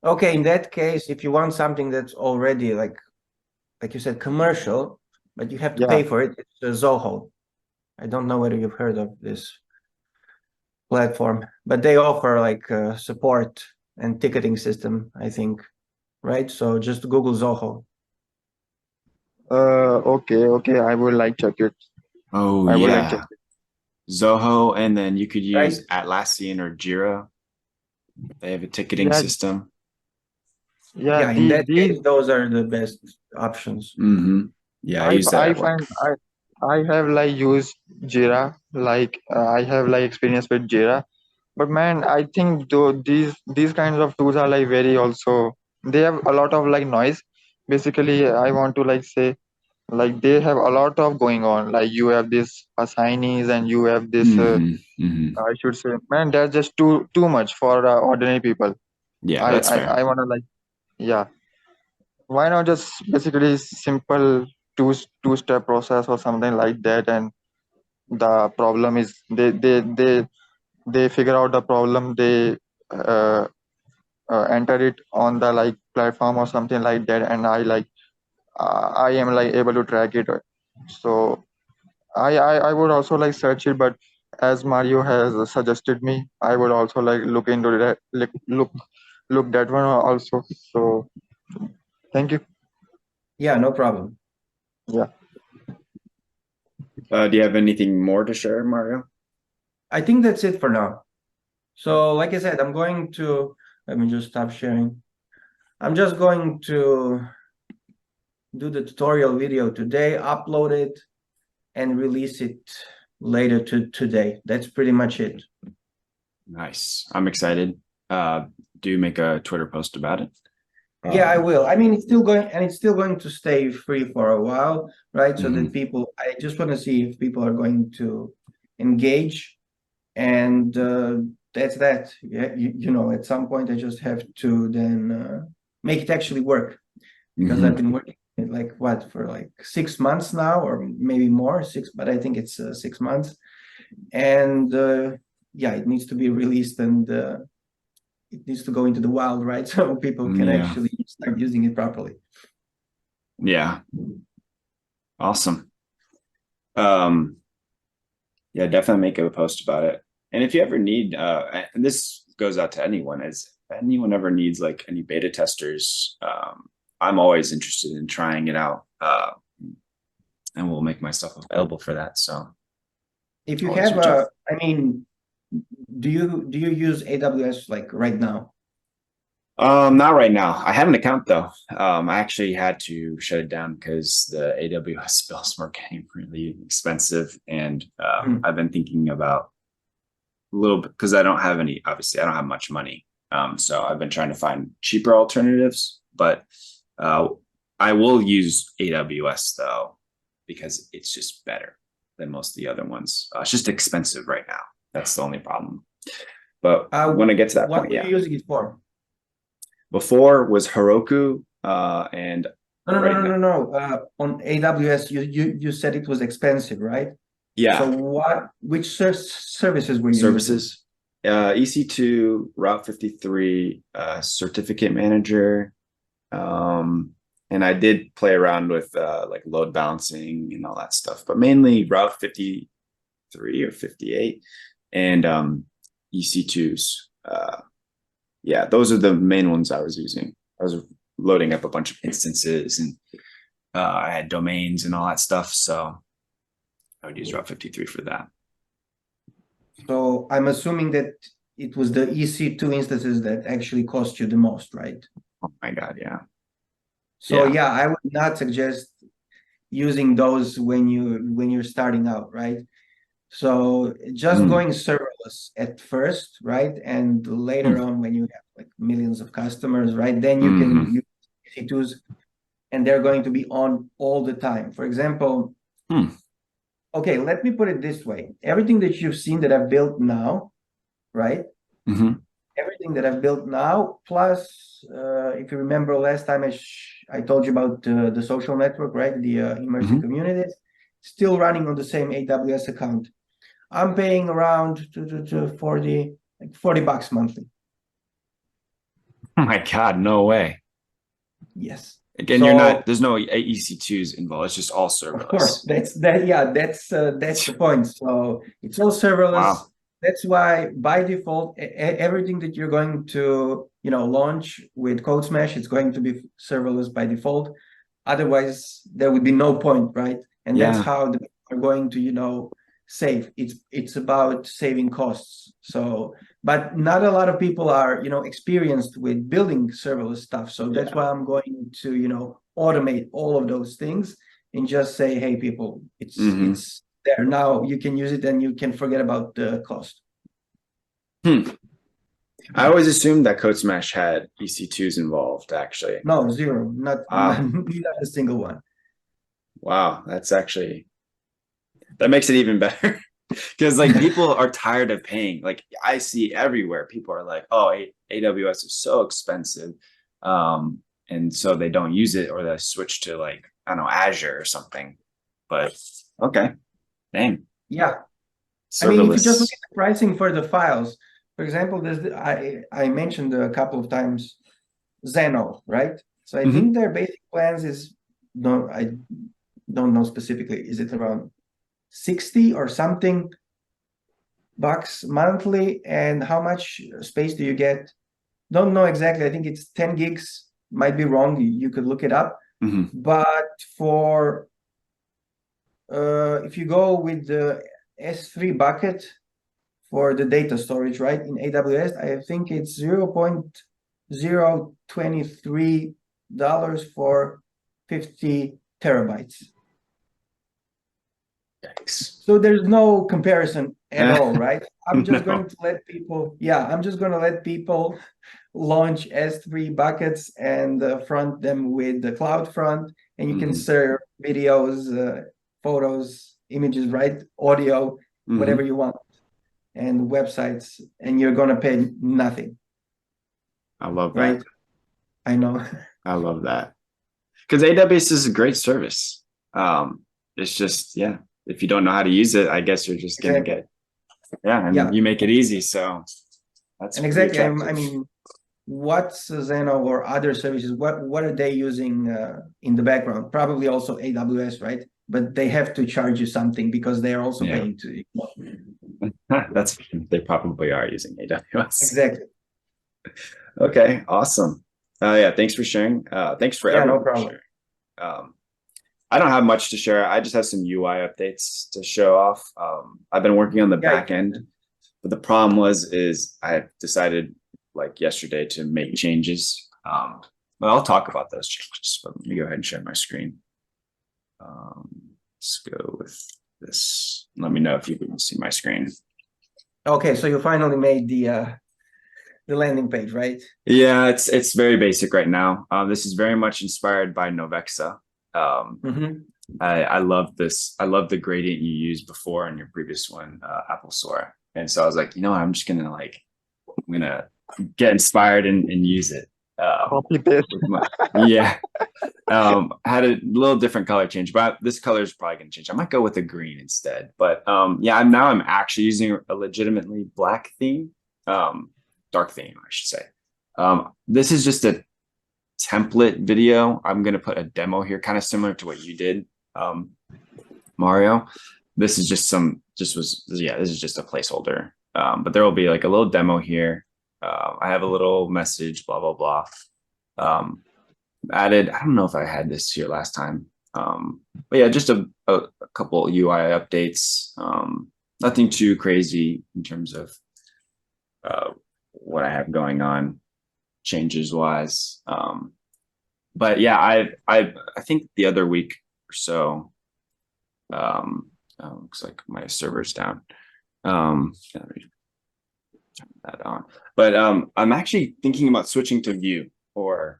Okay, in that case, if you want something that's already like you said, commercial, but you have to yeah, pay for it, it's Zoho. I don't know whether you've heard of this. platform, but they offer like support and ticketing system, I think, right? So just Google Zoho. Okay, I would like check it. Oh I would like check yeah, it. Zoho, and then you could Right. use Atlassian or Jira. They have a ticketing Yeah, system. yeah. Yeah, in that These case, those are the best options. Mm-hmm. Yeah, I use that I at work. find I have like used Jira, like I have like experience with Jira, but man, I think though these kinds of tools are like very also they have a lot of like noise. Basically, I want to like say like they have a lot of going on. Like you have this assignees and you have this Mm-hmm. Mm-hmm. I should say, man, that's just too much for ordinary people. Yeah, that's fair. I wanna like yeah. Why not just basically simple two-step process or something like that, and the problem is they figure out the problem, they uh, enter it on the like platform or something like that, and I am like able to track it. So I would also like search it, but as Mario has suggested me, I would also like look into that, look that one also. So thank you. Yeah, no problem. Yeah. Do you have anything more to share, Mario? I think that's it for now. So like I said, I'm going to, let me just stop sharing. I'm just going to do the tutorial video today, upload it, and release it later today. That's pretty much it. Nice. I'm excited. Do make a Twitter post about it. Yeah, I will. I mean, it's still going to stay free for a while, right? So that I just want to see if people are going to engage, and that's that. Yeah, at some point I just have to then make it actually work, because I've been working like what for like 6 months now, or maybe more, but I think it's 6 months, and yeah, it needs to be released, and it needs to go into the wild, right? So people can actually start using it properly. Yeah. Awesome. Yeah, definitely make a post about it. And if you ever need, and this goes out to anyone, as anyone ever needs like any beta testers, I'm always interested in trying it out. And we'll make myself available for that. So if you always have reach out. I mean, do you use AWS like right now? Not right now. I have an account though. I actually had to shut it down because the AWS bills were getting really expensive, and I've been thinking about a little bit because I don't have any. Obviously, I don't have much money. So I've been trying to find cheaper alternatives, but I will use AWS though because it's just better than most of the other ones. It's just expensive right now. That's the only problem. But when I get to that what point, were you using it for? Before was Heroku, and No. On AWS, you said it was expensive, right? yeah. So which services were you using? Services, EC2, Route 53, Certificate Manager, and I did play around with like load balancing and all that stuff, but mainly Route 53 or 58 and EC2s. Yeah, those are the main ones I was using. I was loading up a bunch of instances, and I had domains and all that stuff. So I would use Route 53 for that. So I'm assuming that it was the EC2 instances that actually cost you the most, right? Oh my God, yeah. So yeah, I would not suggest using those when you're starting out, right? So just going serverless at first, right? And later on, when you have like millions of customers, right? Then you can use EC2s, and they're going to be on all the time. For example, okay, let me put it this way. Everything that you've seen that I've built now, right? Everything that I've built now, plus, if you remember last time I told you about the social network, right? The immersive communities, still running on the same AWS account. I'm paying around to 40, like $40 monthly. Oh my God, no way. Yes. Again, there's no EC2s involved. It's just all serverless. Of course, that's the point. So it's all serverless. Wow. That's why by default, everything that you're going to, launch with Code Smash, it's going to be serverless by default. Otherwise, there would be no point, right? And that's Yeah. how they are going to, save. It's about saving costs. So, but not a lot of people are, experienced with building serverless stuff. So that's why I'm going to, automate all of those things and just say, hey, people, Mhm. it's there now. You can use it and you can forget about the cost. I always assumed that Code Smash had EC2s involved, actually. No, zero, not Wow. not a single one. Wow, that makes it even better. Because like people are tired of paying. Like I see everywhere, people are like, "Oh, AWS is so expensive," and so they don't use it, or they switch to like I don't know Azure or something. But okay, dang, Yeah. I mean, if you just look serverless. at the pricing for the files, for example, I mentioned a couple of times Zeno, right? So I think their basic plans is I don't know specifically. Is it around 60 or something bucks monthly? And how much space do you get? Don't know exactly. I think it's 10 gigs. Might be wrong. You could look it up. Mhm. But for if you go with the S3 bucket for the data storage, right? In AWS, I think it's $0.023 for 50 terabytes. Yikes. So there's no comparison at all, right? I'm just No. going to let people, I'm just going to let people launch S3 buckets and front them with the CloudFront, and you can Mhm. serve videos, photos, images, right? Audio, whatever Mhm. you want, and websites, and you're going to pay nothing, I love that. right? I know. I love that. Because AWS is a great service. It's just, yeah, if you don't know how to use it, I guess you're just gonna Exactly. get, yeah, and Yeah. you make it easy. So that's And pretty exactly, I attractive. mean, what's Zeno or other services? What are they using in the background? Probably also AWS, right? But they have to charge you something because they are also Yeah. paying to. That's they probably are using AWS. Exactly. Okay, awesome. Yeah, thanks for sharing. Thanks for Yeah, no everyone for problem. sharing. I don't have much to share. I just have some UI updates to show off. I've been working on the Yeah. back end, but the problem is I decided like yesterday to make changes. But I'll talk about those changes. But let me go ahead and share my screen. Let's go with this. Let me know if you can see my screen. Okay, so you finally made the landing page, right? Yeah, it's very basic right now. This is very much inspired by Novexa. Mm-hmm. I love this. I love the gradient you used before in your previous one, Apolsor. And so I was like, you know what? I'm gonna get inspired and use it. Copy paste. Yeah. I had a little different color change, but this color is probably gonna change. I might go with a green instead. But yeah, I'm actually using a legitimately black theme, dark theme, I should say. This is just a template video. I'm gonna put a demo here, kind of similar to what you did, Mario. This is just this is just a placeholder. But there will be like a little demo here. I have a little message, blah blah blah. Added. I don't know if I had this here last time. But yeah, just a couple UI updates. Nothing too crazy in terms of what I have going on changes wise. But yeah, I think the other week or so, looks like my server's down. Let me turn that on. But I'm actually thinking about switching to Vue, or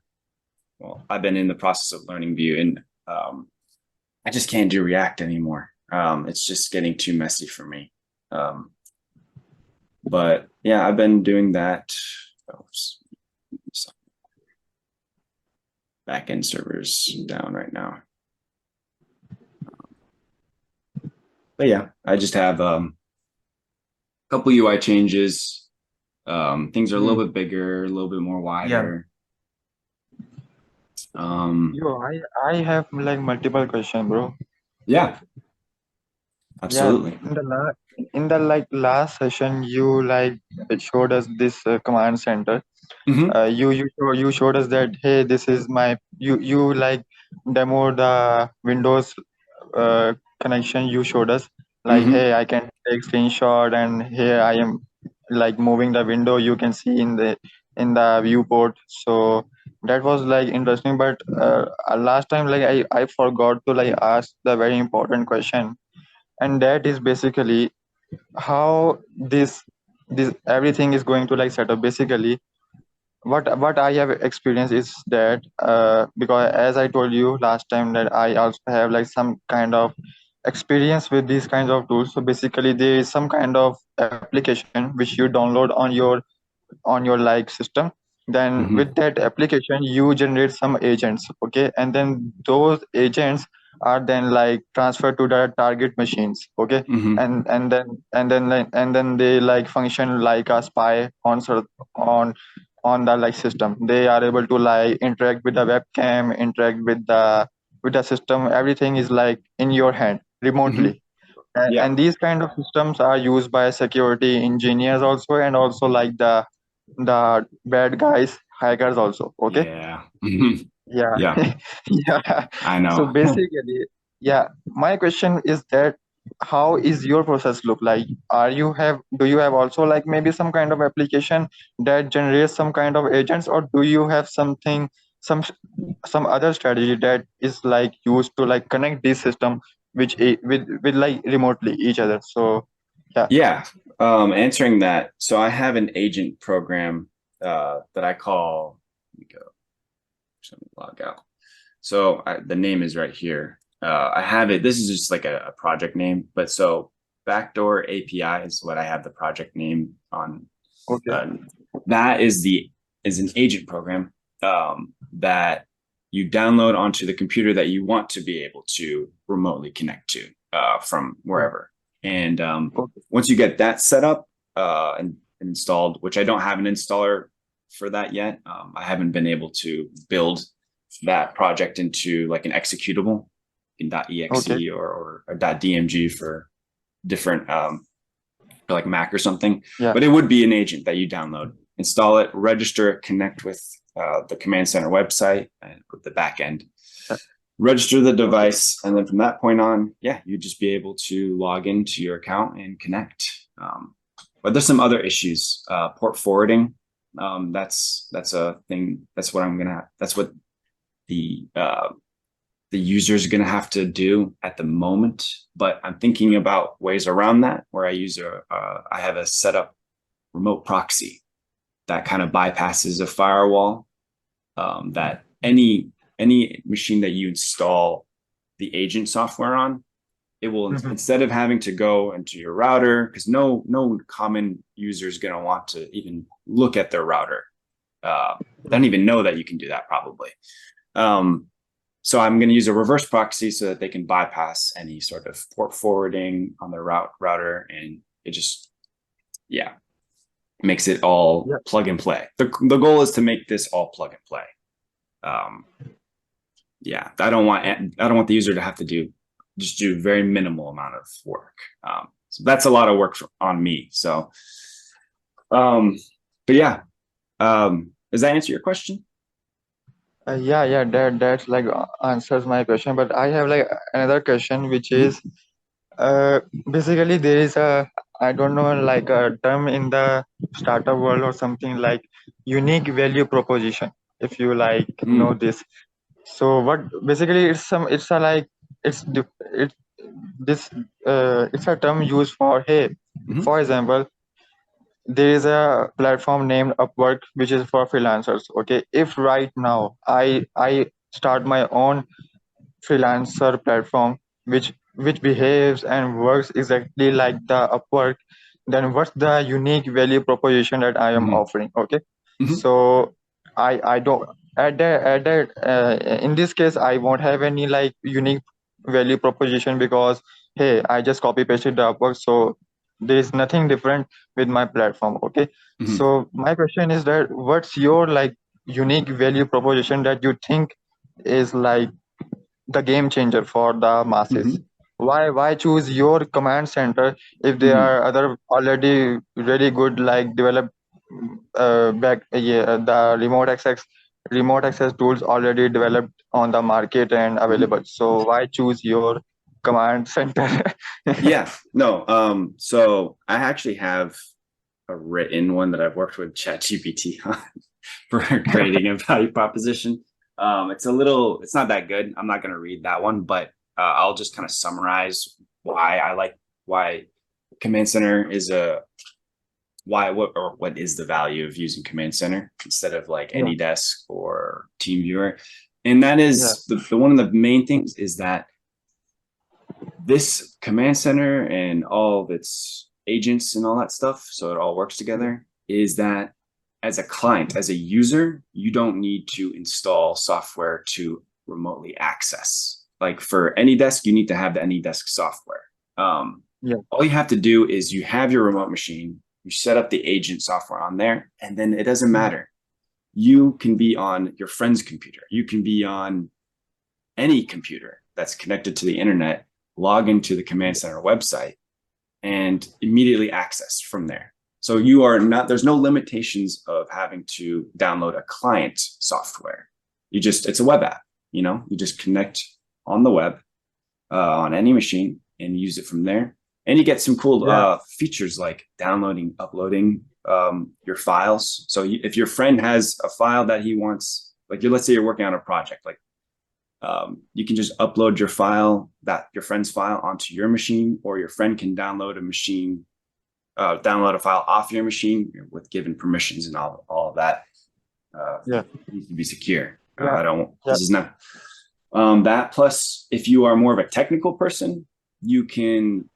well, I've been in the process of learning Vue, and I just can't do React anymore. It's just getting too messy for me. But yeah, I've been doing that. Backend servers down right now. But yeah, I just have a couple UI changes. Things are a little bit bigger, a little bit more wider. Yo, I have like multiple questions, bro. Yeah. Absolutely. In the like last session, you like showed us this command center. Mhm. You showed us that, hey, this is my, you like demo the Windows connection. You showed us like, Mhm. hey, I can take screenshot, and here I am like moving the window. You can see in the viewport. So that was like interesting. But last time, like I forgot to like ask the very important question, and that is basically how this everything is going to like set up. Basically, what I have experienced is that because as I told you last time that I also have like some kind of experience with these kinds of tools. So basically, there is some kind of application which you download on your like system. Then Mhm. with that application you generate some agents, okay, and then those agents are then like transferred to the target machines, okay, Mhm. and then they like function like a spy on on the like system. They are able to like interact with the webcam, interact with the system. Everything is like in your hand Mhm. remotely. Yeah. And these kind of systems are used by security engineers also, and also like the bad guys, hackers also, okay. Yeah. Mhm. Yeah. Yeah. Yeah. I So know. basically, yeah, my question is that how is your process look like? Do you have also like maybe some kind of application that generates some kind of agents, or do you have something, some some other strategy that is like used to like connect this system with like remotely each other? So yeah. Yeah. Answering that. So I have an agent program that I call. Let me go. Let me log out. So the name is right here. I have it. This is just like a project name, but so backdoor API is what I have the project name on. Okay. That is an agent program that you download onto the computer that you want to be able to remotely connect to from wherever. And Okay. once you get that set up and installed, which I don't have an installer for that yet, I haven't been able to build that project into like an executable in .exe Okay. or .dmg for different for like Mac or something. Yeah. But it would be an agent that you download, install it, register it, connect with the command center website and with the back end, register the device, and then from that point on, yeah, you'd just be able to log into your account and connect. But there's some other issues. Port forwarding. That's a thing. That's what that's what the user is going to have to do at the moment. But I'm thinking about ways around that where I have a setup remote proxy that kind of bypasses a firewall. That any machine that you install the agent software on, it will instead of having to go into your router, because no common user is going to want to even look at their router. They don't even know that you can do that probably. So I'm going to use a reverse proxy so that they can bypass any sort of port forwarding on their router, and it just makes it all plug and play. The goal is to make this all plug and play. I don't want the user to have to do very minimal amount of work. So that's a lot of work on me. So, but yeah, does that answer your question? Yeah, that's like answers my question. But I have like another question, which is basically there is a, I don't know, like a term in the startup world or something like unique value proposition, if you like know this. So what basically it's a like it this it's a term used for, hey, for example, there is a platform named Upwork which is for freelancers. Okay, if right now I start my own freelancer platform which behaves and works exactly like the Upwork, then what's the unique value proposition that I am offering? Okay, so I don't at that in this case I won't have any like unique value proposition, because hey, I just copy pasted the Upwork, so there is nothing different with my platform. Okay, so my question is that what's your like unique value proposition that you think is like the game changer for the masses? why choose your command center if there Mhm. are other already really good like developed the remote access tools already developed on the market and available. So why choose your command center? Yeah, no. So I actually have a written one that I've worked with ChatGPT on for creating a value proposition. It's not that good. I'm not going to read that one, but I'll just kind of summarize why Command Center is what is the value of using Command Center instead of like Yeah, AnyDesk or TeamViewer. And that yeah, is the one of the main things is that this Command Center and all of its agents and all that stuff, so it all works together, is that as a client, as a user, you don't need to install software to remotely access. Like for AnyDesk, you need to have the AnyDesk software. yeah, All you have to do is you have your remote machine, you set up the agent software on there, and then it doesn't matter. You can be on your friend's computer. You can be on any computer that's connected to the internet, log into the Command Center website, and immediately access from there. So there's no limitations of having to download a client software. It's a web app, you just connect on the web, on any machine and use it from there. And you get some cool yeah. features like downloading, uploading your files. So if your friend has a file that he wants, like let's say you're working on a project, like you can just upload your friend's file onto your machine, or your friend can download a file off your machine with given permissions and all of that. Yeah. Needs to be secure. Yeah, yeah, This is not that. Plus, if you are more of a technical person, you don't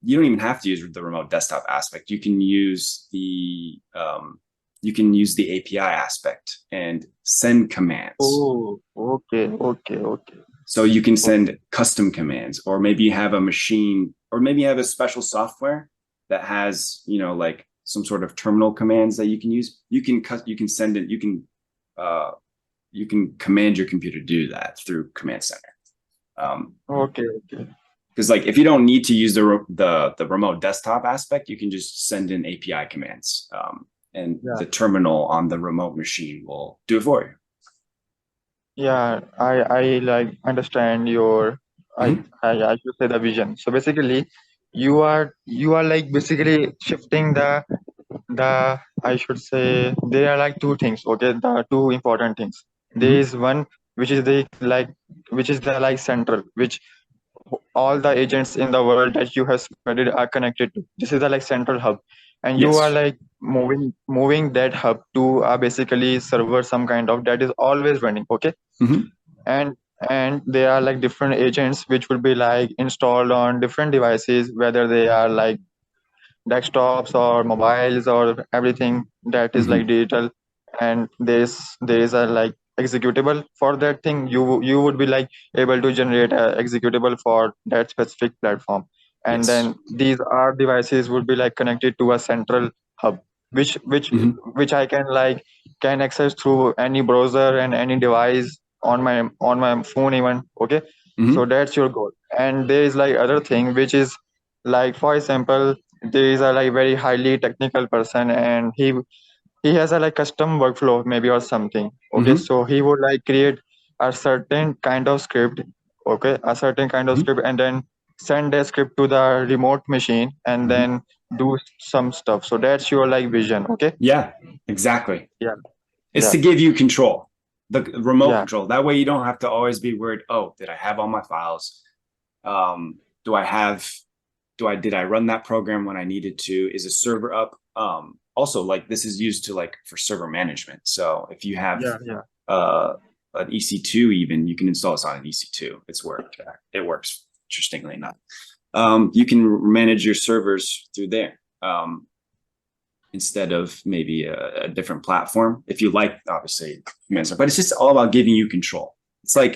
even have to use the remote desktop aspect. You can use the API aspect and send commands. oh, okay. So you can send custom commands, or maybe you have a machine, or maybe you have a special software that has, like some sort of terminal commands that you can use. You can send it. You can command your computer to do that through Command Center. Okay. Because like if you don't need to use the remote desktop aspect, you can just send in API commands, and Yeah. the terminal on the remote machine will do it for you. Yeah, I like understand your Mhm. I should say the vision. So basically, you are like basically shifting the I should say there are like two things. Okay, the two important things. There Mhm. is one which is the like central, which all the agents in the world that you have spread are connected to. This is the like central hub, and you are Yes. like moving that hub to basically server some kind of that is always running. Okay, Mhm. and there are like different agents which will be like installed on different devices, whether they are like desktops or mobiles or everything that is like Mhm. digital, and there is a like executable for that thing. You would be like able to generate a executable for that specific platform, and Yes. then these are devices would be like connected to a central hub, which which Mhm. which I can access through any browser and any device on my phone even. Okay, so Mhm. that's your goal. And there is like other thing which is like, for example, there is a like very highly technical person, and he has a like custom workflow maybe or something. Okay, Mhm. so he would like create a certain kind of script. Okay, a certain kind of Mhm. script, and then send a script to the remote machine, and Mhm. then do some stuff. So that's your like vision. Okay. Yeah, exactly. Yeah, It's yeah, to give you control, the remote yeah, control. That way you don't have to always be worried, oh, did I have all my files? Do I have did I run that program when I needed to? Is a server up? Also, like this is used to like for server management. So if you have yeah. uh an EC2, even you can install this on an EC2. It works interestingly enough. You can manage your servers through there. Instead of maybe a different platform, if you like, obviously, but it's just all about giving you control. It's like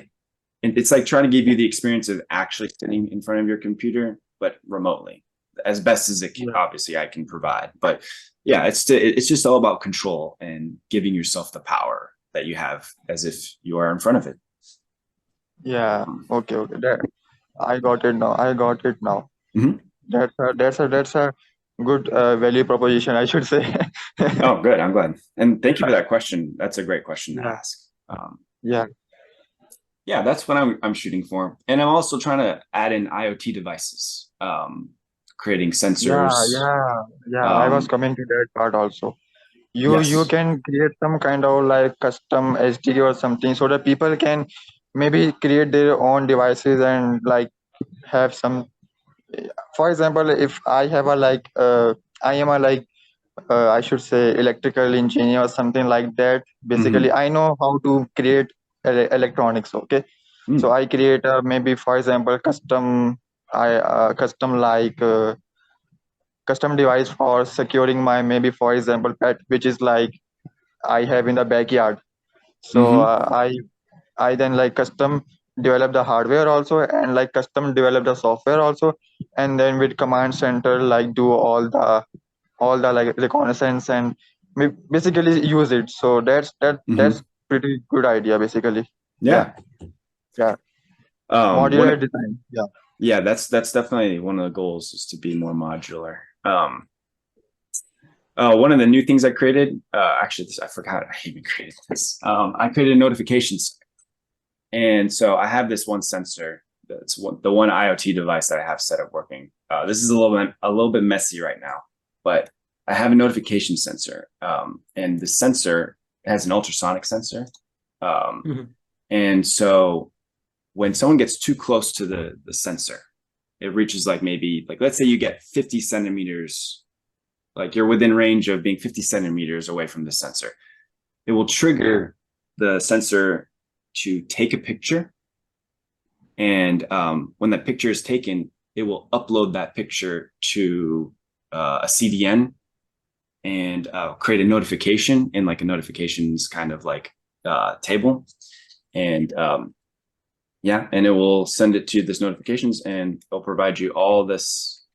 trying to give you the experience of actually sitting in front of your computer, but remotely, as best as it can. Yeah. Obviously, I can provide, but yeah, it's just all about control and giving yourself the power that you have as if you are in front of it. Yeah. Okay. I got it now. I got it now. Mhm. That's a good value proposition, I should say. Oh, good. I'm glad. And thank you for that question. That's a great question to Yeah. ask. Yeah. Yeah, that's what I'm shooting for. And I'm also trying to add in IoT devices, creating Yeah. sensors. Yeah. Yeah. I was Um, coming to that part also. You yes. can create some kind of like custom SDK or something so that people can maybe create their own devices and like have some. For example, if I have a like I am a like I should say electrical engineer or something like that. Basically, I know how to create electronics. Okay, so Mm. I create maybe for example custom like custom device for securing my maybe for example pet, which is like I have in the backyard. So Hmm. I then like custom develop the hardware also and like custom develop the software also, and then with command center like do all the like reconnaissance and basically use it. So that's Hmm. pretty good idea basically. Yeah, Yeah. yeah. One, Modular design. Yeah, yeah, that's definitely one of the goals is to be more modular. One of the new things I created, actually, I forgot I even created this. I created notifications, and so I have this one sensor. That's the one IoT device that I have set up working. This is a little bit messy right now, but I have a notification sensor, and the sensor has an ultrasonic sensor, Mhm. and so when someone gets too close to the sensor, it reaches like maybe like let's say you get 50 centimeters, like you're within range of being 50 centimeters away from the sensor. It will trigger the sensor to take a picture. And when that picture is taken, it will upload that picture to a CDN and create a notification in like a notifications kind of like table. And yeah, and it will send it to this notifications and it'll provide you all this.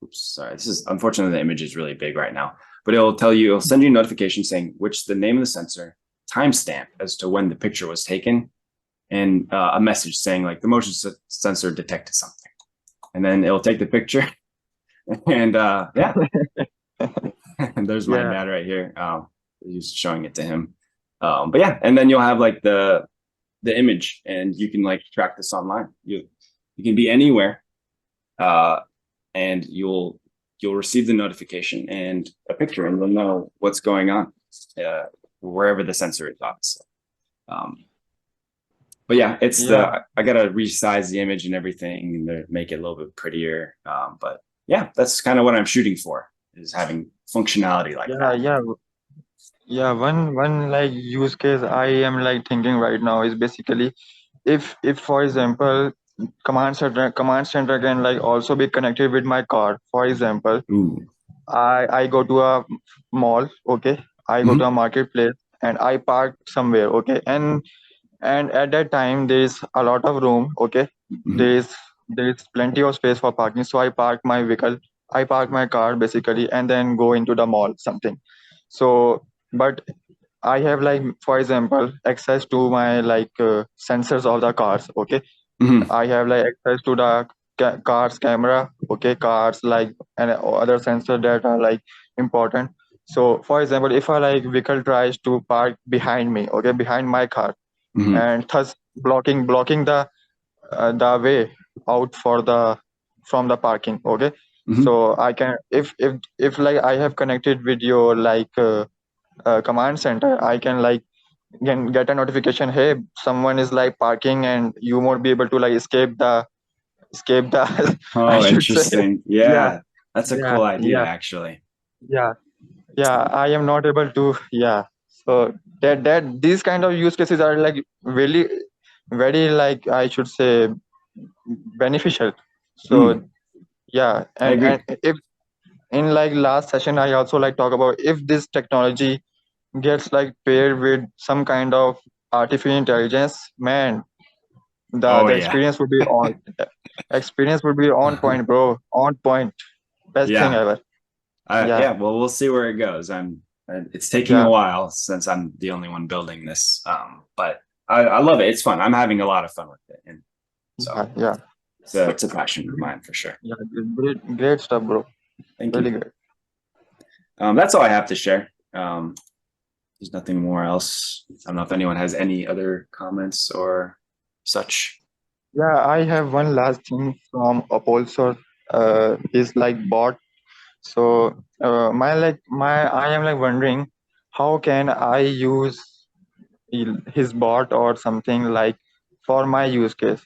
Oops, sorry. This is unfortunately the image is really big right now, but it'll send you a notification saying which the name of the sensor, timestamp as to when the picture was taken, and a message saying like the motion sensor detected something, and then it'll take the picture, and yeah, and there's my yeah, dad right here. He's showing it to him, but yeah, and then you'll have like the image, and you can like track this online. You can be anywhere, and you'll receive the notification and a picture, and you'll know what's going on wherever the sensor is, obviously. But yeah, yeah, I gotta resize the image and everything and to make it a little bit prettier. But yeah, that's kind of what I'm shooting for, is having functionality like yeah, that. yeah. Yeah, one like use case I am like thinking right now is basically if for example command center can like also be connected with my car. For example, Ooh. I go to a mall, okay, I go to Hmm. a marketplace and I park somewhere, okay, and at that time there is a lot of room, okay, Hmm. there is plenty of space for parking, so I park my vehicle, I park my car basically and then go into the mall something. So but I have like for example access to my like sensors of the cars, okay, Hmm. I have like access to the car's camera, okay, cars like and other sensors that are like important. So for example, if a like vehicle tries to park behind me, okay, behind my car, Hmm. and thus blocking the way out for the from the parking, okay. Hmm. So I can if like I have connected with your like command center, I can like get a notification, hey, someone is like parking and you won't be able to like escape the I Oh, should say. interesting. Yeah, Yeah, that's a yeah, cool idea, yeah, actually. yeah, yeah, I am not able to, yeah. So that these kind of use cases are like really very like I should say beneficial. So Mm, yeah, I and agree. if in like last session I also like talk about if this technology gets like paired with some kind of artificial intelligence, man, Oh the yeah. experience would be on point, bro, on point, best thing Yeah. ever. Yeah, Yeah. Well, we'll see where it goes. It's taking a yeah, while since I'm the only one building this. But I love it. It's fun. I'm having a lot of fun with it. And so, yeah, yeah, it's a passion of mine for sure. Yeah, great stuff, bro. Thank Really you. great. That's all I have to share. There's nothing more else. I don't know if anyone has any other comments or such. Yeah, I have one last thing from Apolsor. Is like bot. So I am like wondering how can I use his bot or something like for my use case.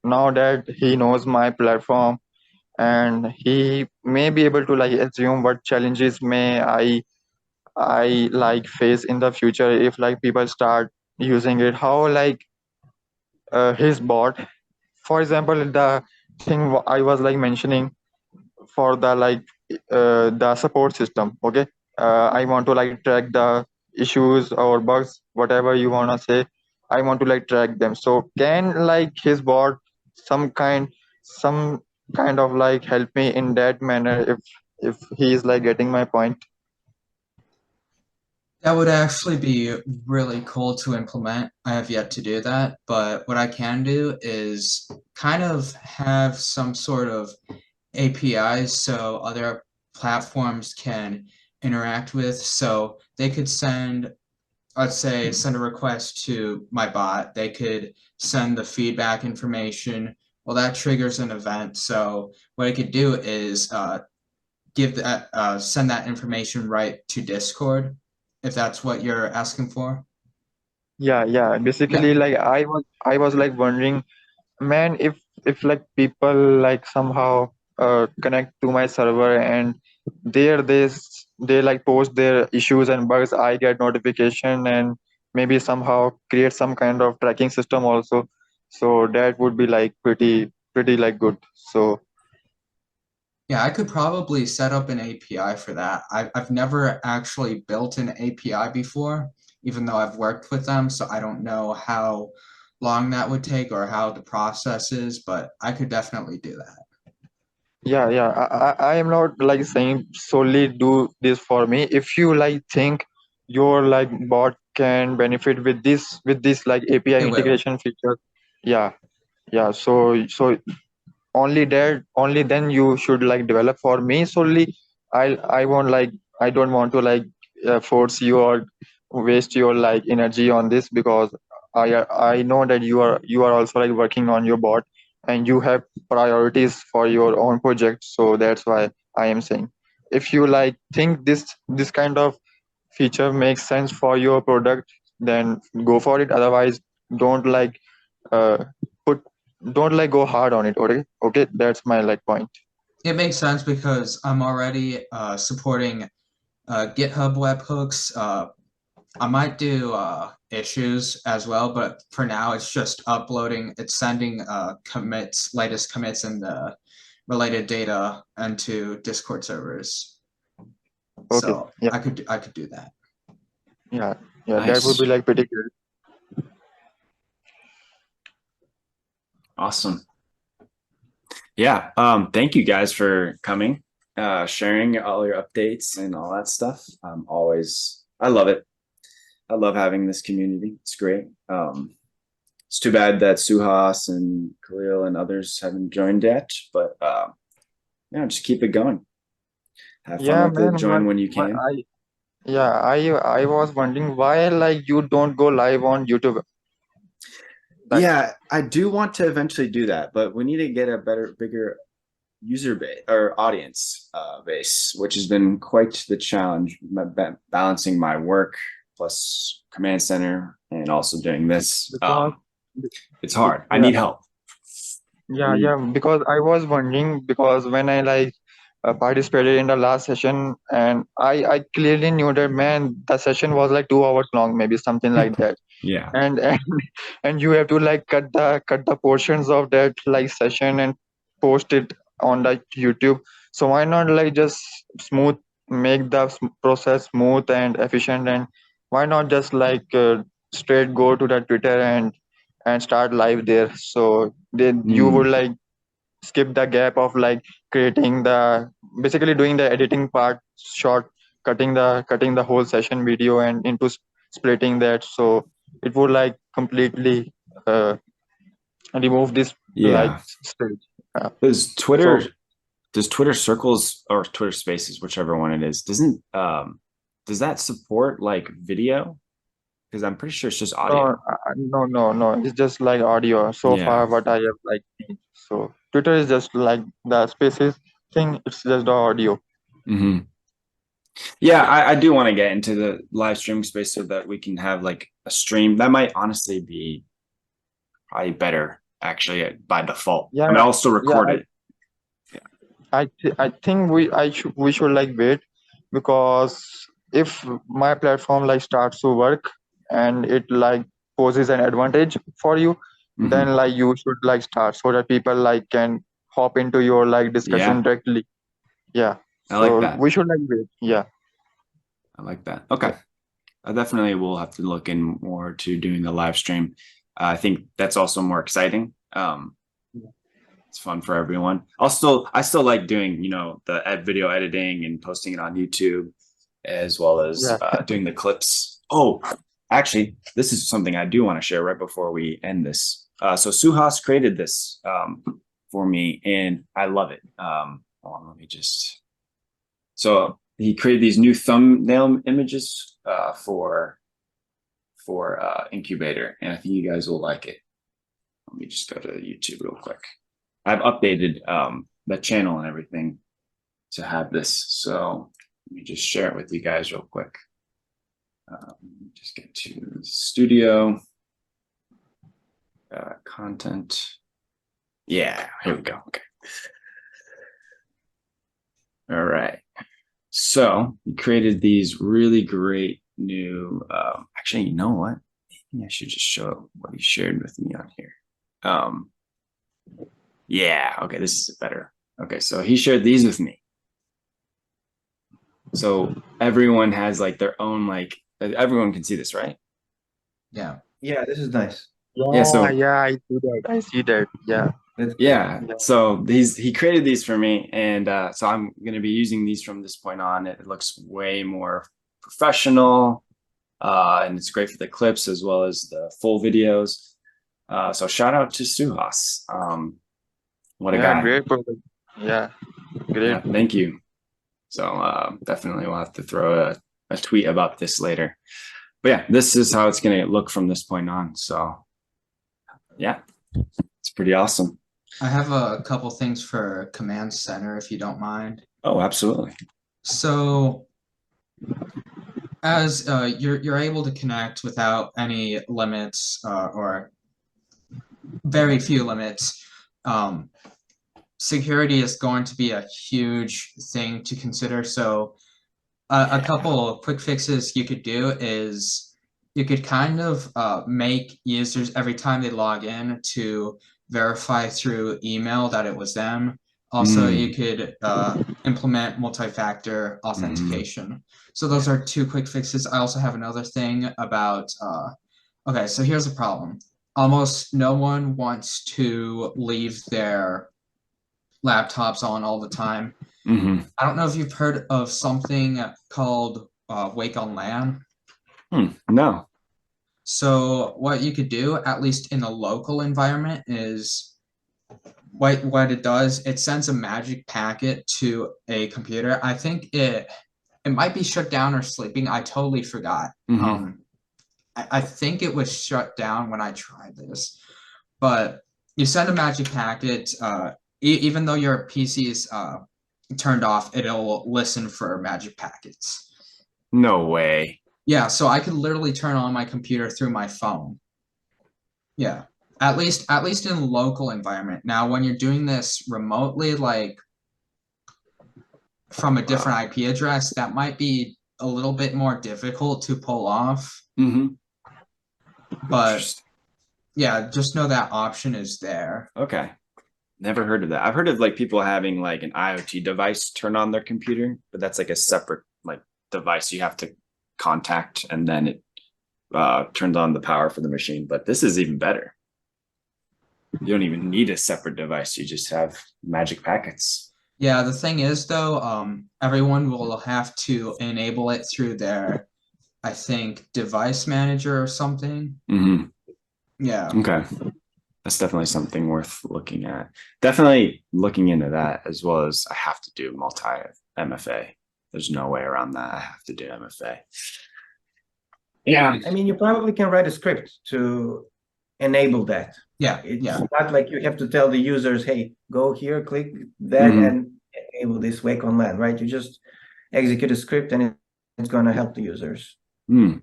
Now that he knows my platform and he may be able to like assume what challenges may I like face in the future if like people start using it. How like his bot, for example, the thing I was like mentioning for the like the support system. Okay, I want to like track the issues or bugs, whatever you want to say. I want to like track them. So can like his bot some some kind of like help me in that manner if he is like getting my point. That would actually be really cool to implement. I have yet to do that, but what I can do is kind of have some sort of APIs so other platforms can interact with. So they could send, let's say, send a request to my bot. They could send the feedback information. Well, that triggers an event. So what I could do is give that send that information right to Discord, if that's what you're asking for. Yeah. Basically, like I was like wondering, man, if like people like somehow connect to my server and they like post their issues and bugs, I get notification and maybe somehow create some kind of tracking system also. So that would be like pretty like good. So Yeah, I could probably set up an API for that. I've never actually built an API before, even though I've worked with them, so I don't know how long that would take or how the process is, but I could definitely do that. yeah. I am not like saying solely do this for me. If you like think your like bot can benefit with this like API It will. integration feature, yeah, yeah. So only then you should like develop. For me solely, I won't like I don't want to like force you or waste your like energy on this because I know that you are also like working on your bot and you have priorities for your own project. So that's why I am saying if you like think this kind of feature makes sense for your product, then go for it. Otherwise, don't like uh, put don't like go hard on it. Okay, that's my like point. It makes sense because I'm already supporting GitHub webhooks. I might do issues as well, but for now it's just uploading. It's sending commits, latest commits, and the related data into Discord servers. Okay, So yeah, I could do that. yeah, that would Nice. be like pretty good. Awesome. Yeah. Thank you guys for coming, sharing all your updates and all that stuff. I love it. I love having this community. It's great. It's too bad that Suhas and Khalil and others haven't joined yet, but yeah, just keep it going. Have fun Yeah, with it. man. Join when you But can. I was wondering why like you don't go live on YouTube. Like, Yeah, I do want to eventually do that, but we need to get a bigger user base or audience base, which has been quite the challenge, balancing my work plus command center and also doing this. because It's hard. I yeah, need help. because I was wondering because when I like participated in the last session and I clearly knew that man the session was like 2 hours long, maybe something like that. Yeah. And and you have to like cut the portions of that like session and post it on the YouTube. So why not like just smooth make the process smooth and efficient, and why not just like straight go to the Twitter and start live there. So then you would like skip the gap of like creating the basically doing the editing part short, cutting the whole session video and into splitting that. So it would like completely remove this like Yeah. stage. Does Twitter So does Twitter Circles or Twitter Spaces, whichever one it is, does that support like video? Because I'm pretty sure it's just audio. no, it's just like audio so Yeah. far what I have like seen. So Twitter is just like the spaces thing, it's just the audio. Hmm. Yeah, I do want to get into the live streaming space so that we can have like a stream. That might honestly be probably better actually by default. I Yeah, mean, I'll still yeah, record it. I think we should like wait, because if my platform like starts to work and it like poses an advantage for you, Mhm. then like you should like start so that people like can hop into your like discussion Yeah. directly. Yeah. I like So that. we should like wait. Yeah. I like that. Okay. I definitely will have to look in more to doing the live stream. I think that's also more exciting. It's fun for everyone. I still like doing, the video editing and posting it on YouTube, as well as Yeah. doing the clips. Oh, actually, this is something I do want to share right before we end this. So Suhas created this for me, and I love it. Hold on, let me just. So he created these new thumbnail images for Incubator, and I think you guys will like it. Let me just go to YouTube real quick. I've updated the channel and everything to have this, so let me just share it with you guys real quick. Just get to the studio content. Yeah, here we go. Okay. All right. So he created these really great new. Actually, you know what? Maybe I should just show what he shared with me on here. Yeah. Okay, this is better. Okay, so he shared these with me. So everyone has like their own everyone can see this, right? Yeah. Yeah, this is nice. Yeah, so- Yeah, I see that. I see that. Yeah. That's good. Yeah. Yeah. So he created these for me, and so I'm gonna be using these from this point on. It looks way more professional, and it's great for the clips as well as the full videos. So shout out to Suhas. What a Yeah, guy. great product. Yeah, great. Yeah, thank you. So definitely we'll have to throw a tweet about this later. But yeah, this is how it's gonna look from this point on. So yeah, it's pretty awesome. I have a couple things for Command Center, if you don't mind. Oh, absolutely. So, as you're able to connect without any limits or very few limits, security is going to be a huge thing to consider. So, a couple of quick fixes you could do is you could kind of make users every time they log in to verify through email that it was them. Also, you could implement multi-factor authentication. So those are two quick fixes. I also have another thing about, okay, so here's the problem. Almost no one wants to leave their laptops on all the time. Mm-hmm. I don't know if you've heard of something called Wake on LAN. No. So what you could do, at least in a local environment, is what it does, it sends a magic packet to a computer. I think it might be shut down or sleeping. I totally forgot. Mm-hmm. I think it was shut down when I tried this. But you send a magic packet, even though your PC is turned off, it'll listen for magic packets. No way. Yeah, so I could literally turn on my computer through my phone. Yeah, at least in a local environment. Now, when you're doing this remotely, like from a different IP address, that might be a little bit more difficult to pull off. Mm-hmm. But yeah, just know that option is there. Okay. Never heard of that. I've heard of like people having like an IoT device turn on their computer, but that's like a separate like device you have to contact, and then it turns on the power for the machine. But this is even better. You don't even need a separate device. You just have magic packets. Yeah, the thing is though, everyone will have to enable it through their, I think, device manager or something. Mm-hmm. Yeah. Okay. That's definitely something worth looking at. Definitely looking into that, as well as I have to do multi MFA. There's no way around that. I have to do MFA. Yeah. I mean, you probably can write a script to enable that. Yeah, It's yeah. not like you have to tell the users, hey, go here, click that, Mhm. and enable this wake on LAN, right? You just execute a script and it's going to help the users. Hmm.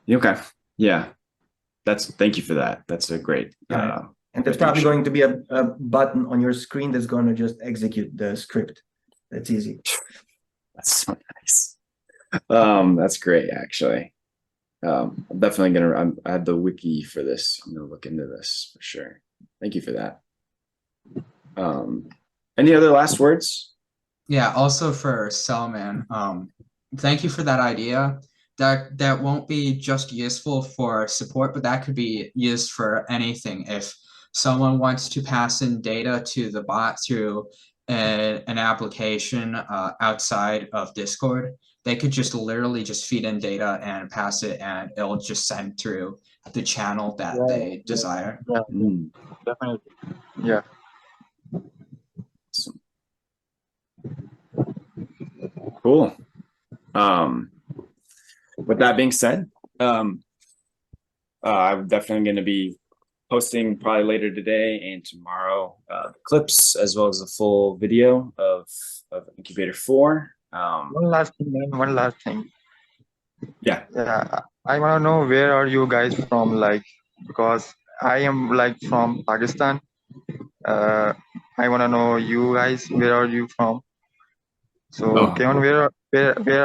Okay. Yeah. Thank you for that. That's a great. Yeah. And there's good probably feature. going to be a button on your screen that's going to just execute the script. That's easy. That's so nice. That's great, actually. I'm definitely gonna. I have the wiki for this. I'm gonna look into this for sure. Thank you for that. Any other last words? Yeah, also for Salman, thank you for that idea. That won't be just useful for support, but that could be used for anything. If someone wants to pass in data to the bot through an application outside of Discord, they could just literally just feed in data and pass it, and it'll just send through the channel that Yeah, they desire. yeah, Mm, definitely. Yeah. awesome. Cool. With that being said, I'm definitely going to be posting probably later today and tomorrow clips as well as a full video of Incubator 4. One last thing, man. One last thing. Yeah. Yeah, I want to know where are you guys from? Like, because I am like from Pakistan. I want to know you guys. Where are you from? So, Oh, Keon, where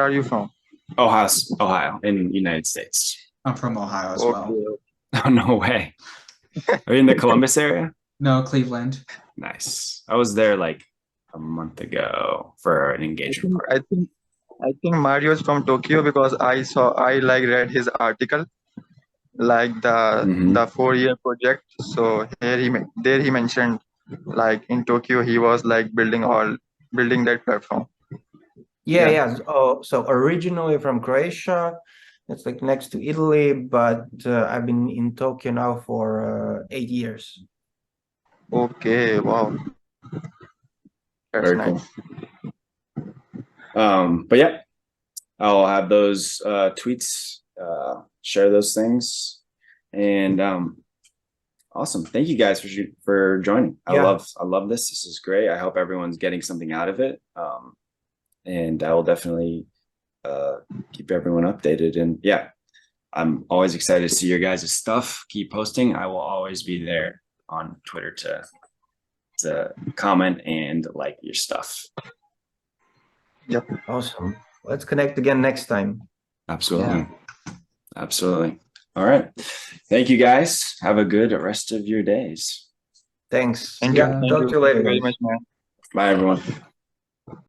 are you from? Ohio in the United States. I'm from Ohio as well. Okay. Oh, no way. Are you in the Columbus area? No, Cleveland. Nice. I was there like a month ago for an I engagement think party. I think Mario is from Tokyo because I like read his article, like Mhm. the 4-year project. So there he mentioned like in Tokyo he was like building that platform. Yeah, Yeah. yeah. Oh, so originally from Croatia, it's like next to Italy, but I've been in Tokyo now for 8 years. Okay. Wow. That's Very nice. cool. But yeah, I'll have those tweets, share those things, and awesome. Thank you guys for joining. Yeah. I love this. This is great. I hope everyone's getting something out of it. And I will definitely keep everyone updated. And yeah, I'm always excited to see your guys' stuff. Keep posting. I will always be there on Twitter to comment and like your stuff. Yep. Awesome. Let's connect again next time. Absolutely. Absolutely. All right. Thank you guys. Have a good rest of your days. Thanks. Thank Yeah, you. talk to you later, very guys. much, man. Bye, everyone.